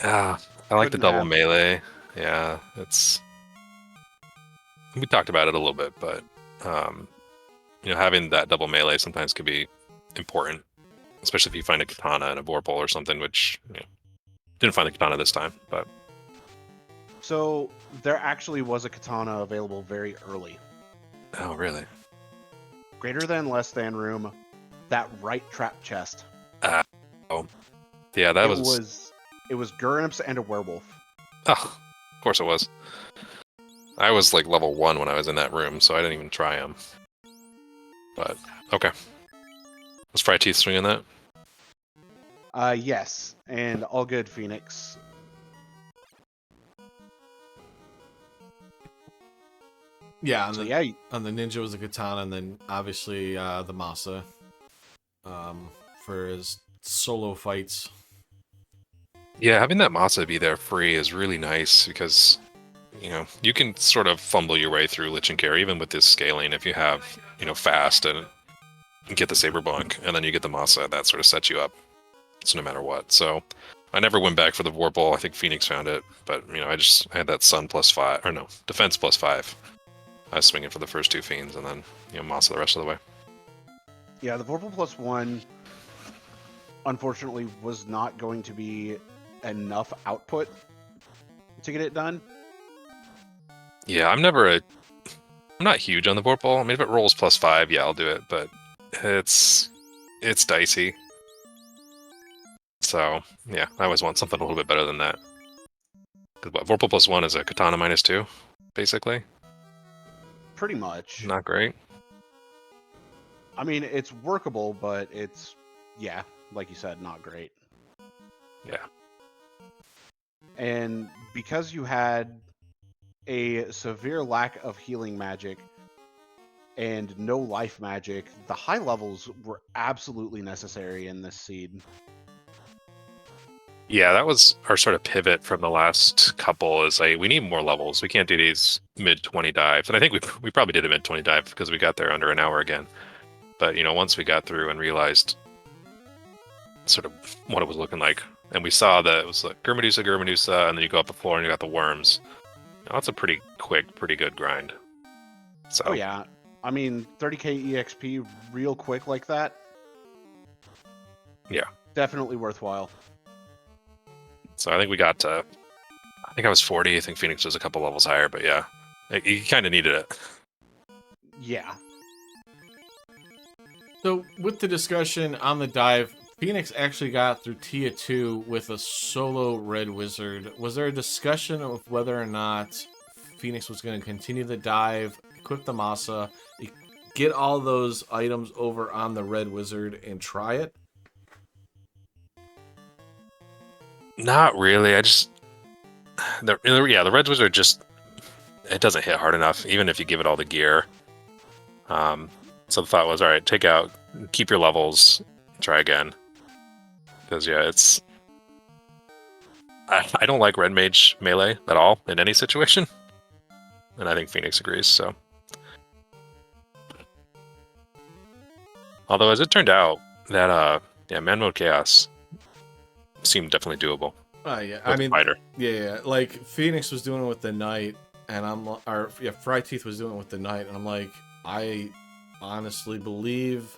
I like the double melee. Yeah, we talked about it a little bit, but having that double melee sometimes can be important, especially if you find a katana in a vorpal or something, which didn't find the katana this time. But so there actually was a katana available very early. Oh, really? Greater than, less than room, that right trap chest. Yeah, that was... It was Gurnips and a werewolf. Oh, of course it was. I was like level 1 when I was in that room, so I didn't even try him. But, okay. Was Fry Teeth swinging that? Yes, and all good, Phoenix. Yeah, on the ninja was a katana, and then obviously the Masa for his solo fights. Yeah, having that Masa be there free is really nice because, you can sort of fumble your way through Lich and Care, even with this scaling, if you have, fast and get the Saber Bunk, and then you get the Masa, that sort of sets you up. So no matter what. So I never went back for the Vorpal. I think Phoenix found it, but, I had that Sun +5, or no, Defense +5. I was swinging for the first 2 Fiends, and then, Masa the rest of the way. Yeah, the Vorpal +1, unfortunately, was not going to be enough output to get it done. Yeah, I'm not huge on the Vorpal. I mean, if it rolls +5, yeah, I'll do it, but it's dicey. So, yeah, I always want something a little bit better than that. Because Vorpal +1 is a Katana -2, basically. Pretty much. Not great. I mean, it's workable, but it's, yeah, like you said, not great. Yeah. And because you had a severe lack of healing magic and no life magic, the high levels were absolutely necessary in this seed. Yeah, that was our sort of pivot from the last couple. Is like we need more levels. We can't do these mid 20 dives, and I think we probably did a mid 20 dive because we got there under an hour again. But once we got through and realized sort of what it was looking like, and we saw that it was like Gurmadusa, and then you go up the floor and you got the worms. That's a pretty quick, pretty good grind. So. Oh yeah, I mean 30k EXP real quick like that. Yeah. Definitely worthwhile. So I think we got to, I think I was 40. I think Phoenix was a couple levels higher, but yeah, you kind of needed it. Yeah. So with the discussion on the dive, Phoenix actually got through Tia 2 with a solo red wizard. Was there a discussion of whether or not Phoenix was going to continue the dive, equip the Masa, get all those items over on the red wizard and try it? Not really. The red wizard just, it doesn't hit hard enough, even if you give it all the gear. So the thought was, all right, keep your levels, try again. Because yeah, I don't like red mage melee at all in any situation, and I think Phoenix agrees. So, although as it turned out, that man mode chaos seemed definitely doable. Yeah, I mean, fighter. Yeah, like Phoenix was doing it with the knight, and Fry Teeth was doing it with the knight, and I'm like, I honestly believe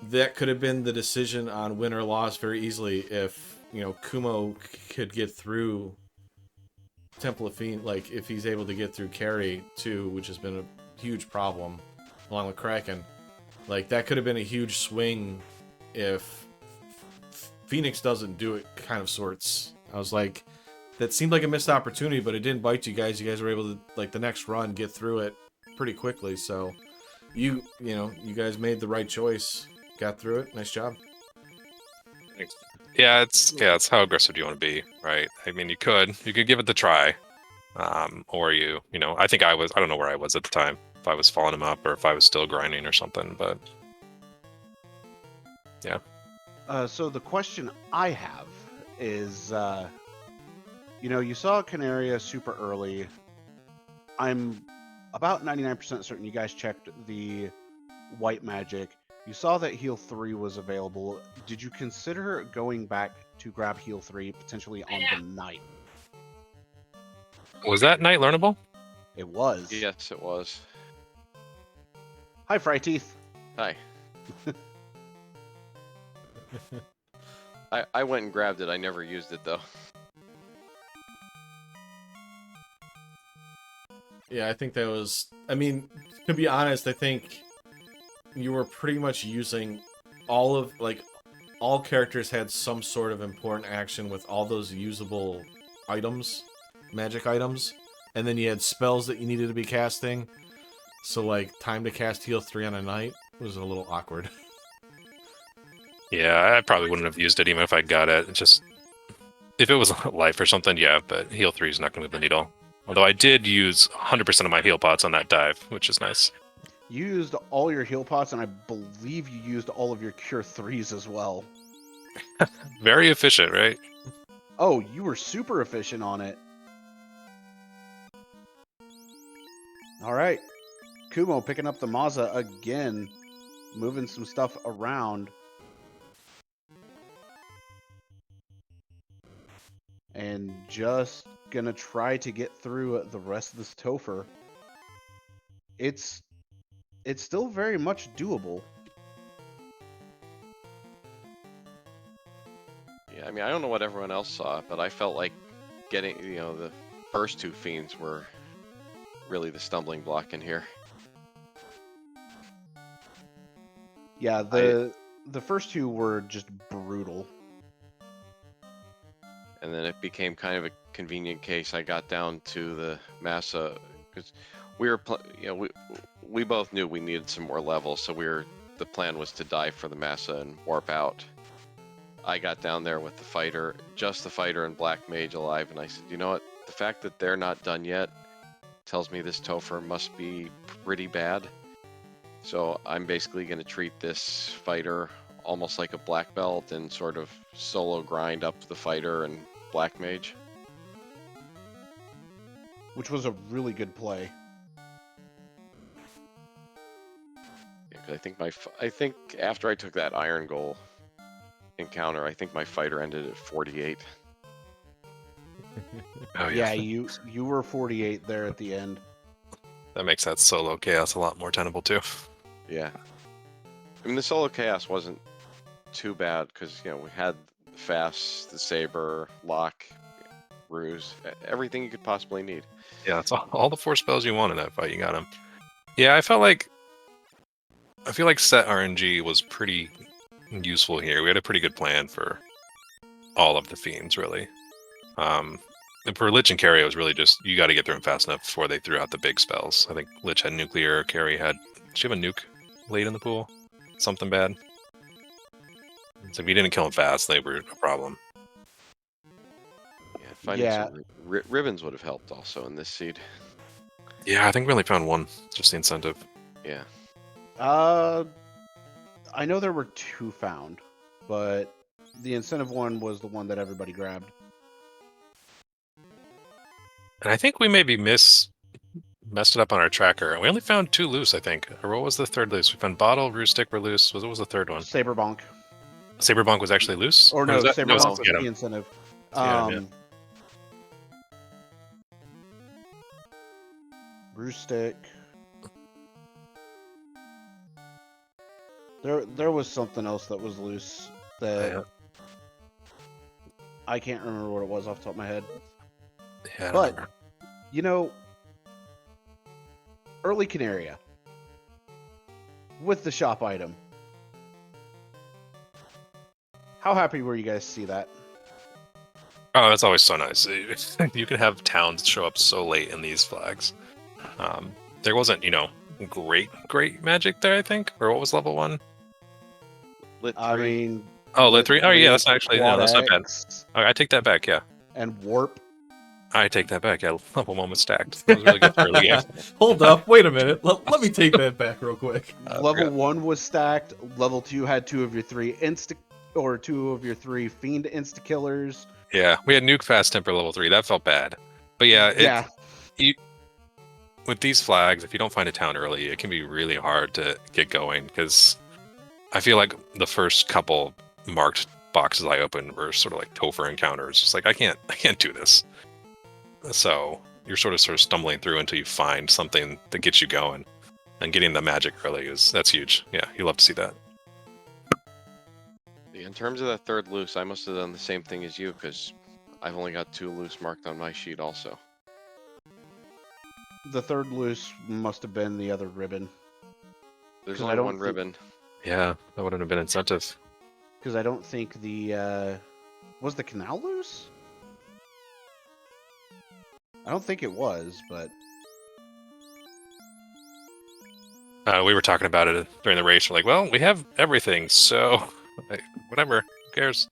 that could have been the decision on win or loss very easily if Kumo could get through Temple of Fiend, like if he's able to get through Carry too, which has been a huge problem along with Kraken. Like that could have been a huge swing if Phoenix doesn't do it, kind of sorts. I was like, that seemed like a missed opportunity, but it didn't bite you guys. You guys were able to, like, the next run, get through it pretty quickly. So you guys made the right choice, got through it. Nice job. Thanks. Yeah, it's how aggressive do you want to be, right? I mean, you could give it the try, or I think I don't know where I was at the time, if I was following him up or if I was still grinding or something, but yeah. So the question I have is, you saw Canaria super early. I'm about 99% certain you guys checked the white magic. You saw that heal 3 was available. Did you consider going back to grab heal 3 potentially on the night? Was that night learnable? It was. Yes, it was. Hi, Fry Teeth. Hi. I went and grabbed it. I never used it though. Yeah, I think that was... I mean, to be honest, I think you were pretty much using all characters had some sort of important action with all those usable items, magic items, and then you had spells that you needed to be casting. So, like, time to cast heal 3 on a night was a little awkward. Yeah, I probably wouldn't have used it even if I got it. It's just, if it was life or something, yeah, but heal 3 is not going to move the needle. Although I did use 100% of my heal pots on that dive, which is nice. You used all your heal pots, and I believe you used all of your cure 3s as well. Very efficient, right? Oh, you were super efficient on it. All right. Kumo picking up the Maza again, moving some stuff around. And just gonna try to get through the rest of this Topher. It's still very much doable. Yeah, I mean, I don't know what everyone else saw, but I felt like getting, the first two fiends were really the stumbling block in here. Yeah, the first two were just brutal. And then it became kind of a convenient case. I got down to the Massa, because we were, we both knew we needed some more levels, so the plan was to dive for the massa and warp out. I got down there with the fighter, just the fighter and Black Mage alive, and I said, you know what? The fact that they're not done yet tells me this Topher must be pretty bad. So I'm basically going to treat this fighter almost like a black belt and sort of solo grind up the fighter and Black Mage. Which was a really good play. Yeah, 'cause I think after I took that Iron Goal encounter, I think my fighter ended at 48. Oh Yeah, you were 48 there at the end. That makes that solo chaos a lot more tenable too. Yeah. I mean, the solo chaos wasn't too bad because, we had the fast, the saber, lock, ruse, everything you could possibly need. Yeah, that's all the 4 spells you want in that fight. You got them. Yeah, I feel like set RNG was pretty useful here. We had a pretty good plan for all of the fiends, really. And for Lich and Carry, it was really just you got to get through them fast enough before they threw out the big spells. I think Lich had nuclear, Carry had. Did she have a nuke late in the pool? Something bad. So if you didn't kill them fast, they were a problem. Yeah, finding some ribbons would have helped also in this seed. Yeah, I think we only found one. Just the incentive. Yeah. I know there were 2 found, but the incentive one was the one that everybody grabbed. And I think we maybe messed it up on our tracker. We only found 2 loose, I think. Or what was the third loose? We found Bottle, Ruse Stick were loose. What was the third one? Saberbonk. Saberbonk was actually loose? Or no, Saberbonk was the the incentive. Ruse Stick. There was something else that was loose that I can't remember what it was off the top of my head. Yeah, but early Canaria with the shop item. How happy were you guys to see that? Oh, that's always so nice. You can have towns show up so late in these flags. There wasn't, great magic there, I think. Or what was level 1? Lit 3. I mean... Lit 3? Oh, yeah, that's actually... No, that's not bad. Okay, I take that back, yeah. And Warp. I take that back, yeah. Level 1 was stacked. That was really good for early game. Hold up, wait a minute. Let me take that back real quick. Level 1 was stacked. Level 2 had 2 of your 3 2 of your 3 Fiend insta-killers. Yeah, we had Nuke Fast Temper level 3. That felt bad. But yeah, with these flags, if you don't find a town early, it can be really hard to get going, because I feel like the first couple marked boxes I opened were sort of like Topher encounters. Just like, I can't do this. So you're sort of stumbling through until you find something that gets you going. And getting the magic early that's huge. Yeah, you love to see that. In terms of that third loose, I must have done the same thing as you, because I've only got 2 loose marked on my sheet also. The third loose must have been the other ribbon. There's only one ribbon. Yeah, that wouldn't have been incentive. Because I don't think the... was the canal loose? I don't think it was, but... We were talking about it during the race. We're like, well, we have everything, so... whatever, who cares?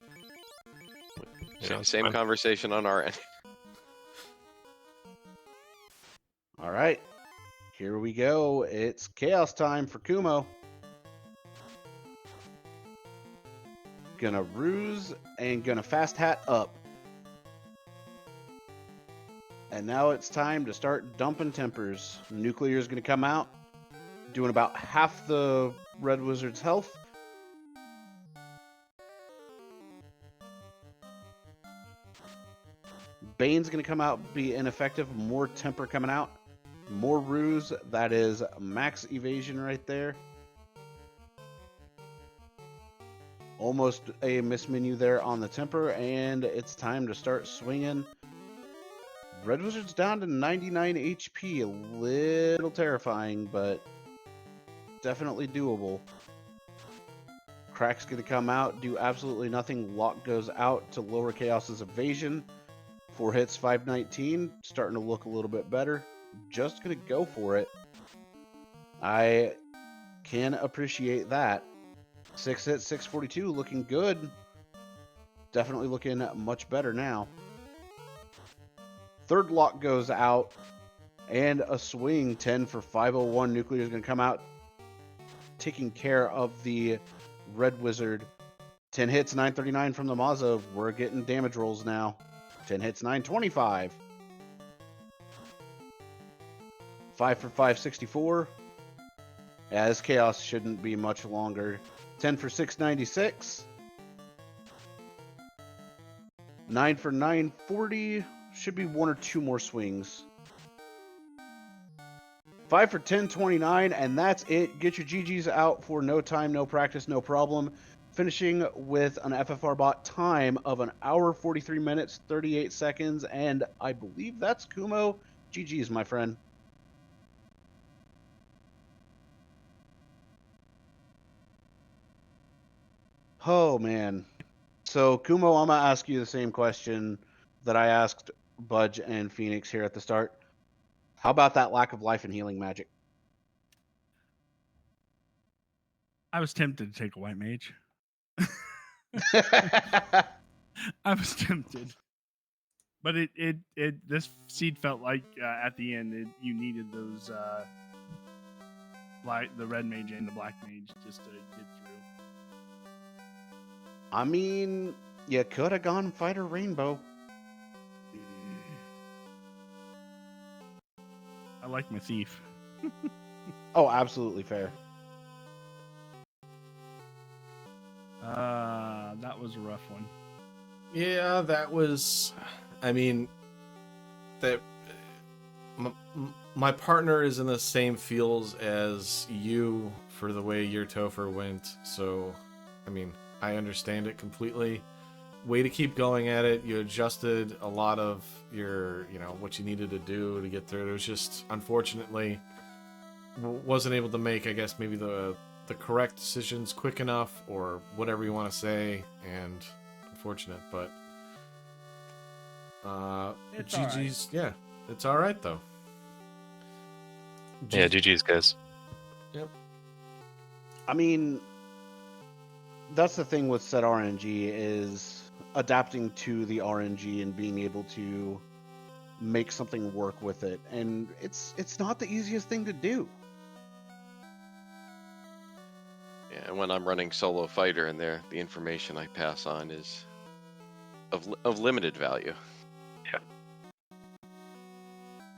Same conversation on our end. All right, here we go. It's chaos time for Kumo. Gonna ruse and gonna fast hat up. And now it's time to start dumping tempers. Nuclear is gonna come out, doing about half the Red Wizard's health. Bane's going to come out, be ineffective. More temper coming out. More ruse. That is max evasion right there. Almost a miss menu there on the temper, and it's time to start swinging. Red Wizard's down to 99 HP. A little terrifying, but definitely doable. Crack's going to come out, do absolutely nothing. Lock goes out to lower Chaos's evasion. 4 hits, 519, starting to look a little bit better. just going to go for it. I can appreciate that. 6 hits, 642, looking good. Definitely looking much better now. Third lock goes out, and a swing. 10 for 501. Nuclear is going to come out, taking care of the Red Wizard. 10 hits, 939 from the Mazza. We're getting damage rolls now. 10 hits, 925. 5 for 564. Yeah, this chaos shouldn't be much longer. 10 for 696. 9 for 940. Should be one or two more swings. 5 for 1029, and that's it. Get your GGs out for no time, no practice, no problem. Finishing with an FFR bot time of 1 hour, 43 minutes, 38 seconds, and I believe that's Kumo. GGs, my friend. Oh, man. So, Kumo, I'm going to ask you the same question that I asked Budge and Phoenix here at the start. How about that lack of life and healing magic? I was tempted to take a white mage. I was tempted. But this seed felt like at the end you needed those the red mage and the black mage just to get through. I mean, you could have gone Fighter Rainbow. I like my thief. Oh, absolutely fair. That was a rough one. Yeah, that was. I mean, that my partner is in the same feels as you for the way your Topher went. So, I mean, I understand it completely. Way to keep going at it. You adjusted a lot of your, what you needed to do to get through it. It was just, unfortunately, wasn't able to make, I guess, maybe the correct decisions quick enough, or whatever you want to say, and unfortunate, but It's GG's, yeah, it's all right though. Yeah, GG's, guys. Yep. I mean, that's the thing with set RNG is adapting to the RNG and being able to make something work with it, and it's not the easiest thing to do. Yeah, and when I'm running solo fighter in there, the information I pass on is of limited value.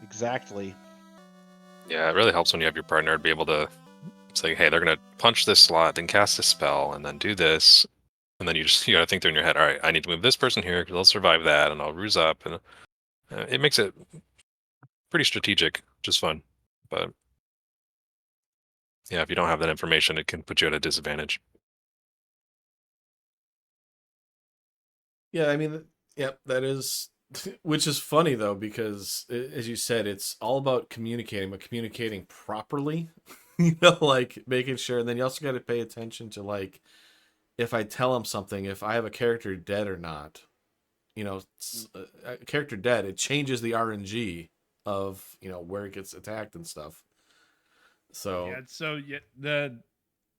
Exactly. Yeah, it really helps when you have your partner to be able to say, hey, they're going to punch this slot, then cast a spell, and then do this. And then you got to think through in your head, all right, I need to move this person here because they'll survive that, and I'll ruse up. And it makes it pretty strategic, which is fun. But yeah, if you don't have that information, it can put you at a disadvantage. Yeah, I mean, yep, that is, which is funny though, because as you said, it's all about communicating, but communicating properly, like making sure. And then you also got to pay attention to, like, if I tell them something, if I have a character dead or not, a character dead, it changes the RNG of, where it gets attacked and stuff. So, the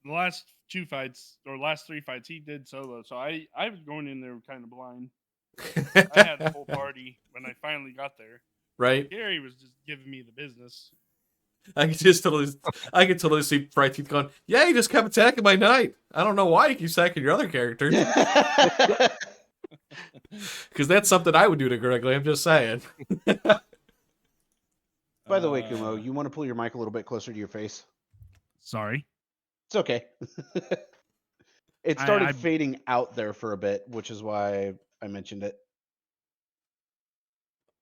last 2 fights or last 3 fights he did solo, so I was going in there kind of blind. I had a full party when I finally got there. Right? Gary was just giving me the business. I could totally see Bright Teeth going, yeah, he just kept attacking my knight. I don't know why he keeps attacking your other characters. Because that's something I would do to Gregory, I'm just saying. By the way, Kumo, you want to pull your mic a little bit closer to your face? Sorry. It's okay. It started fading out there for a bit, which is why I mentioned it.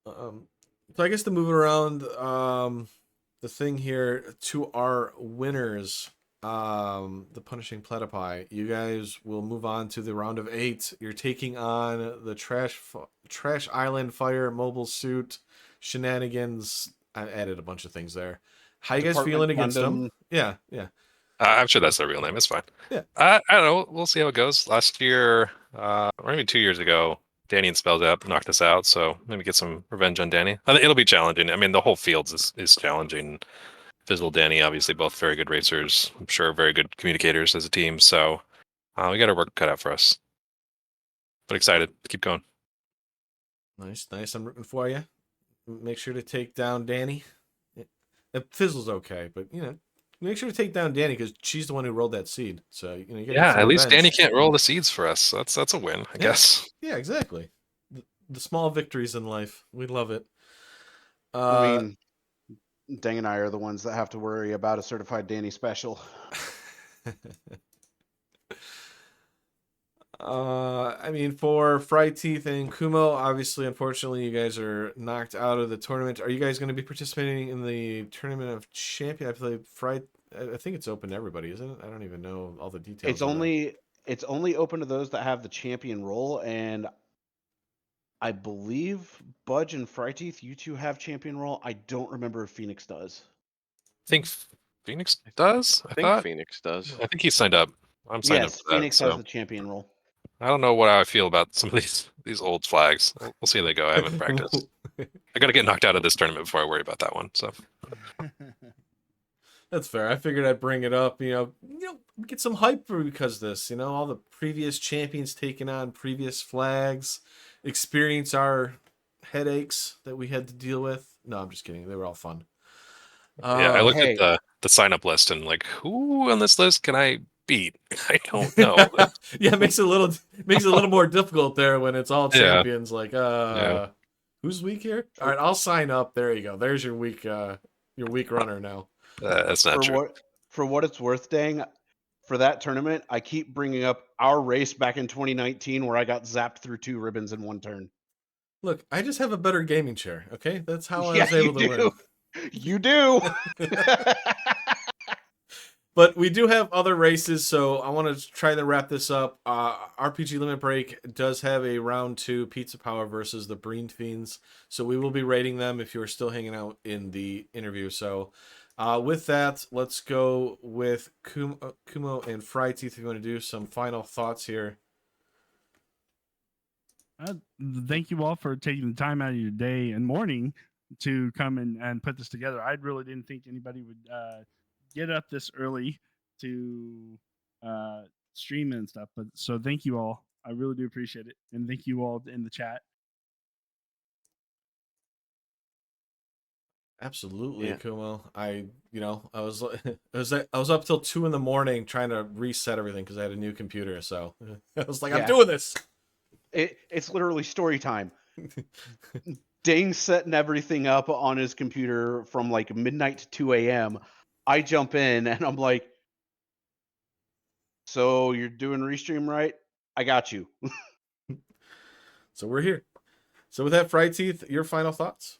So I guess to move it around, the thing here to our winners, the Punishing Platypi, you guys will move on to the round of 8. You're taking on the Trash Island Fire Mobile Suit Shenanigans. I added a bunch of things there. How you guys feeling against them? Yeah. I'm sure that's their real name. It's fine. Yeah. I don't know. We'll see how it goes. Last year, or maybe 2 years ago, Danny and Spells up knocked us out, so maybe get some revenge on Danny. I think it'll be challenging. I mean, the whole field is challenging. Fizzle, Danny, obviously both very good racers. I'm sure very good communicators as a team. So we got our work cut out for us. But excited. Keep going. Nice. I'm rooting for you. Make sure to take down Danny. Fizzle's okay, but make sure to take down Danny because she's the one who rolled that seed. So you get Yeah, some at least revenge. Danny can't roll the seeds for us. So that's a win, I guess. Yeah, exactly. The small victories in life, we love it. I mean, Dang and I are the ones that have to worry about a certified Danny special. I mean, for Fried Teeth and Kumo, obviously, unfortunately, you guys are knocked out of the tournament. Are you guys going to be participating in the Tournament of Champion? I play Fried. I think it's open to everybody, isn't it? I don't even know all the details. It's only open to those that have the champion role, and I believe Budge and Fryteeth, you two have champion role. I don't remember if Phoenix does. I think Phoenix does. I think thought Phoenix does. I think he's signed up. I'm signed up Yes, for that. Phoenix So has the champion role. I don't know how I feel about some of these old flags. We'll see how they go. I haven't practiced. I got to get knocked out of this tournament before I worry about that one. So That's fair. I figured I'd bring it up. Get some hype because of this. All the previous champions taking on previous flags, experience our headaches that we had to deal with. No, I'm just kidding. They were all fun. yeah, I looked hey. at the sign up list and like, who on this list can I beat? I don't know. Yeah, it makes it a little more difficult there when it's all Yeah. champions. Like, who's weak here? All right, I'll sign up. There you go. There's your weak runner now. That's not true. For what it's worth, Dang, for that tournament, I keep bringing up our race back in 2019 where I got zapped through 2 ribbons in 1 turn. Look, I just have a better gaming chair. Okay, that's how I Yeah, was able to you win. You do. But we do have other races, so I want to try to wrap this up. RPG Limit Break does have a round 2 Pizza Power versus the Breen Fiends, so we will be rating them if you're still hanging out in the interview. So with that, let's go with Kumo and Fry Teeth. If you want to do some final thoughts here. Thank you all for taking the time out of your day and morning to come and put this together. I really didn't think anybody would get up this early to stream and stuff. But so thank you all. I really do appreciate it. And thank you all in the chat. Absolutely, Yeah. Kumo. I was up till 2 a.m. trying to reset everything because I had a new computer. So I was like, I'm doing this. It's literally story time. Dang's setting everything up on his computer from like midnight to 2 a.m. I jump in and I'm like, so you're doing restream, right? I got you. So we're here. So with that, Fry Teeth, your final thoughts?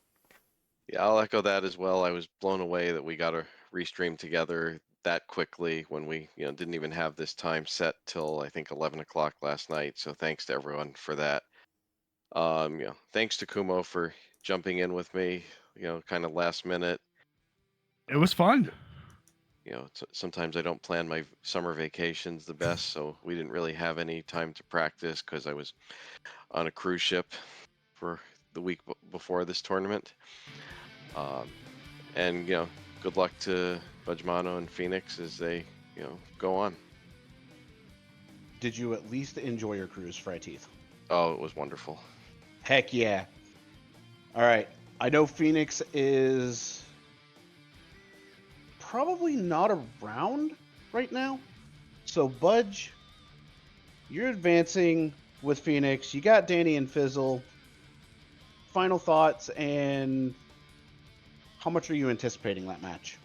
Yeah, I'll echo that as well. I was blown away that we got a restream together that quickly when we didn't even have this time set till I think 11 o'clock last night. So thanks to everyone for that. Thanks to Kumo for jumping in with me, kind of last minute. It was fun. Sometimes I don't plan my summer vacations the best, so we didn't really have any time to practice because I was on a cruise ship for the week before this tournament. And good luck to Budgemano and Phoenix as they go on. Did you at least enjoy your cruise, Fry Teeth? Oh, it was wonderful. Heck yeah. All right. I know Phoenix is probably not around right now. So, Budge, you're advancing with Phoenix. You got Danny and Fizzle. Final thoughts, and how much are you anticipating that match?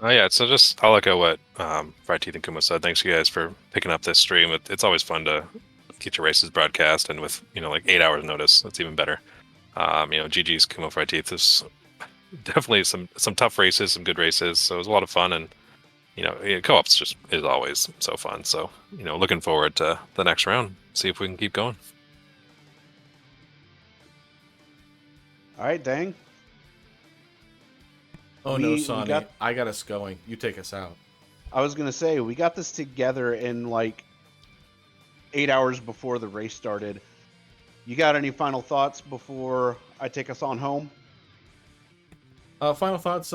Oh yeah, so I'll echo what Fried Teeth and Kumo said. Thanks you guys for picking up this stream. It's always fun to get your races broadcast, and with like 8 hours notice, that's even better. GG's Kumo Fried Teeth is definitely some tough races, some good races. So it was a lot of fun, and co-ops just is always so fun. So looking forward to the next round. See if we can keep going. All right, Dang. Oh no, Sonny, I got us going. You take us out. I was gonna say we got this together in like 8 hours before the race started. You got any final thoughts before I take us on home? Final thoughts.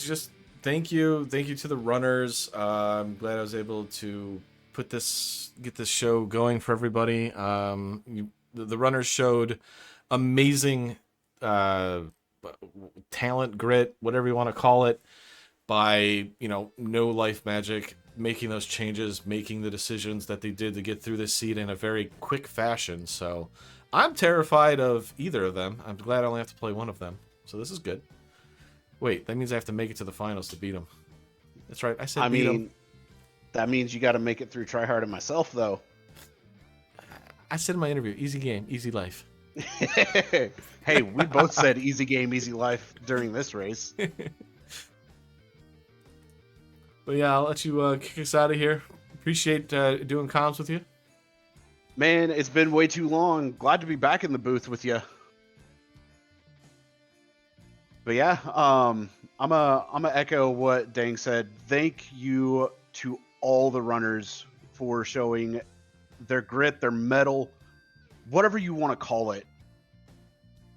Just thank you to the runners. I'm glad I was able to get this show going for everybody. The runners showed amazing talent, grit, whatever you want to call it, by no life magic, making those changes, making the decisions that they did to get through this seed in a very quick fashion. So I'm terrified of either of them. I'm glad I only have to play one of them. So this is good. Wait, that means I have to make it to the finals to beat them. That's right. I said beat them. That means you got to make it through Tryhard and myself, though. I said in my interview, easy game, easy life. Hey, we both said easy game, easy life during this race. But yeah, I'll let you kick us out of here. Appreciate doing comms with you. Man, it's been way too long. Glad to be back in the booth with you. But yeah, I'm a echo what Dang said. Thank you to all the runners for showing their grit, their mettle, whatever you want to call it.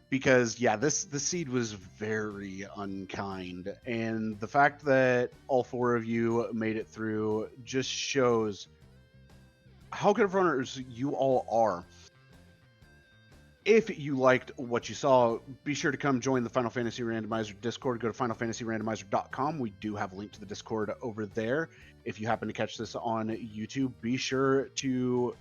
Because yeah, the seed was very unkind, and the fact that all 4 of you made it through just shows how good of runners you all are. If you liked what you saw, be sure to come join the Final Fantasy Randomizer Discord. Go to finalfantasyrandomizer.com. We do have a link to the Discord over there. If you happen to catch this on YouTube, be sure to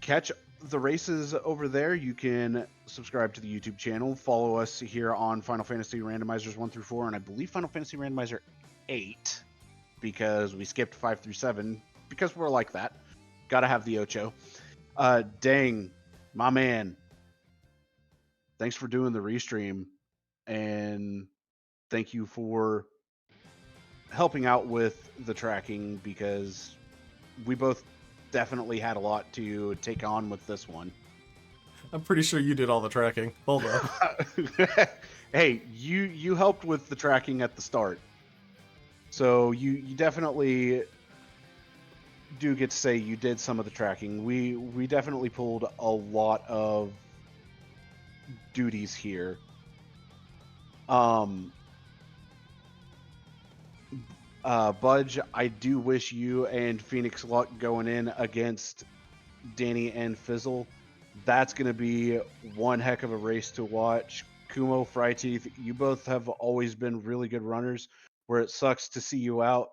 catch the races over there. You can subscribe to the YouTube channel. Follow us here on Final Fantasy Randomizers 1 through 4, and I believe Final Fantasy Randomizer 8, because we skipped 5 through 7, because we're like that. Gotta have the Ocho. Dang, my man, thanks for doing the restream, and thank you for helping out with the tracking, because we both definitely had a lot to take on with this one. I'm pretty sure you did all the tracking. Hold up. Hey, you helped with the tracking at the start, so you definitely do get to say you did some of the tracking. We definitely pulled a lot of duties here. Budge, I do wish you and Phoenix luck going in against Danny and Fizzle. That's going to be one heck of a race to watch. Kumo, Fryteeth, you both have always been really good runners, where it sucks to see you out.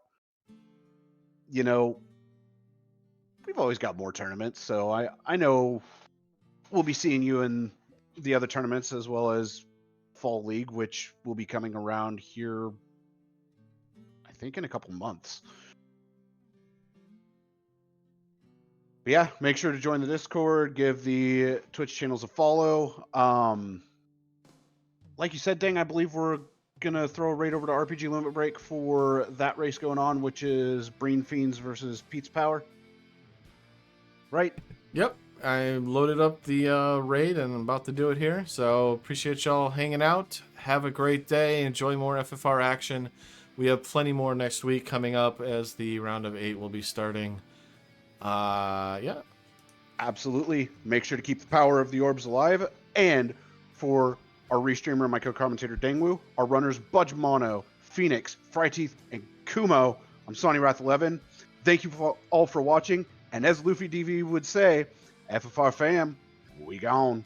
You know, we've always got more tournaments, so I know we'll be seeing you in the other tournaments, as well as Fall League, which will be coming around here, I think, in a couple months. But yeah, make sure to join the Discord, give the Twitch channels a follow. Like you said, Dang, I believe we're gonna throw a raid over to RPG Limit Break for that race going on, which is Breen Fiends versus Pete's Power. Right? Yep, I loaded up the raid and I'm about to do it here. So appreciate y'all hanging out. Have a great day. Enjoy more FFR action. We have plenty more next week coming up as the round of 8 will be starting. Yeah. Absolutely. Make sure to keep the power of the orbs alive. And for our restreamer and my co-commentator Dangwu, our runners Budge Mono, Phoenix, Fryteeth, and Kumo, I'm Sonny Wrath 11. Thank you all for watching. And as Luffy DV would say, FFR fam, we gone.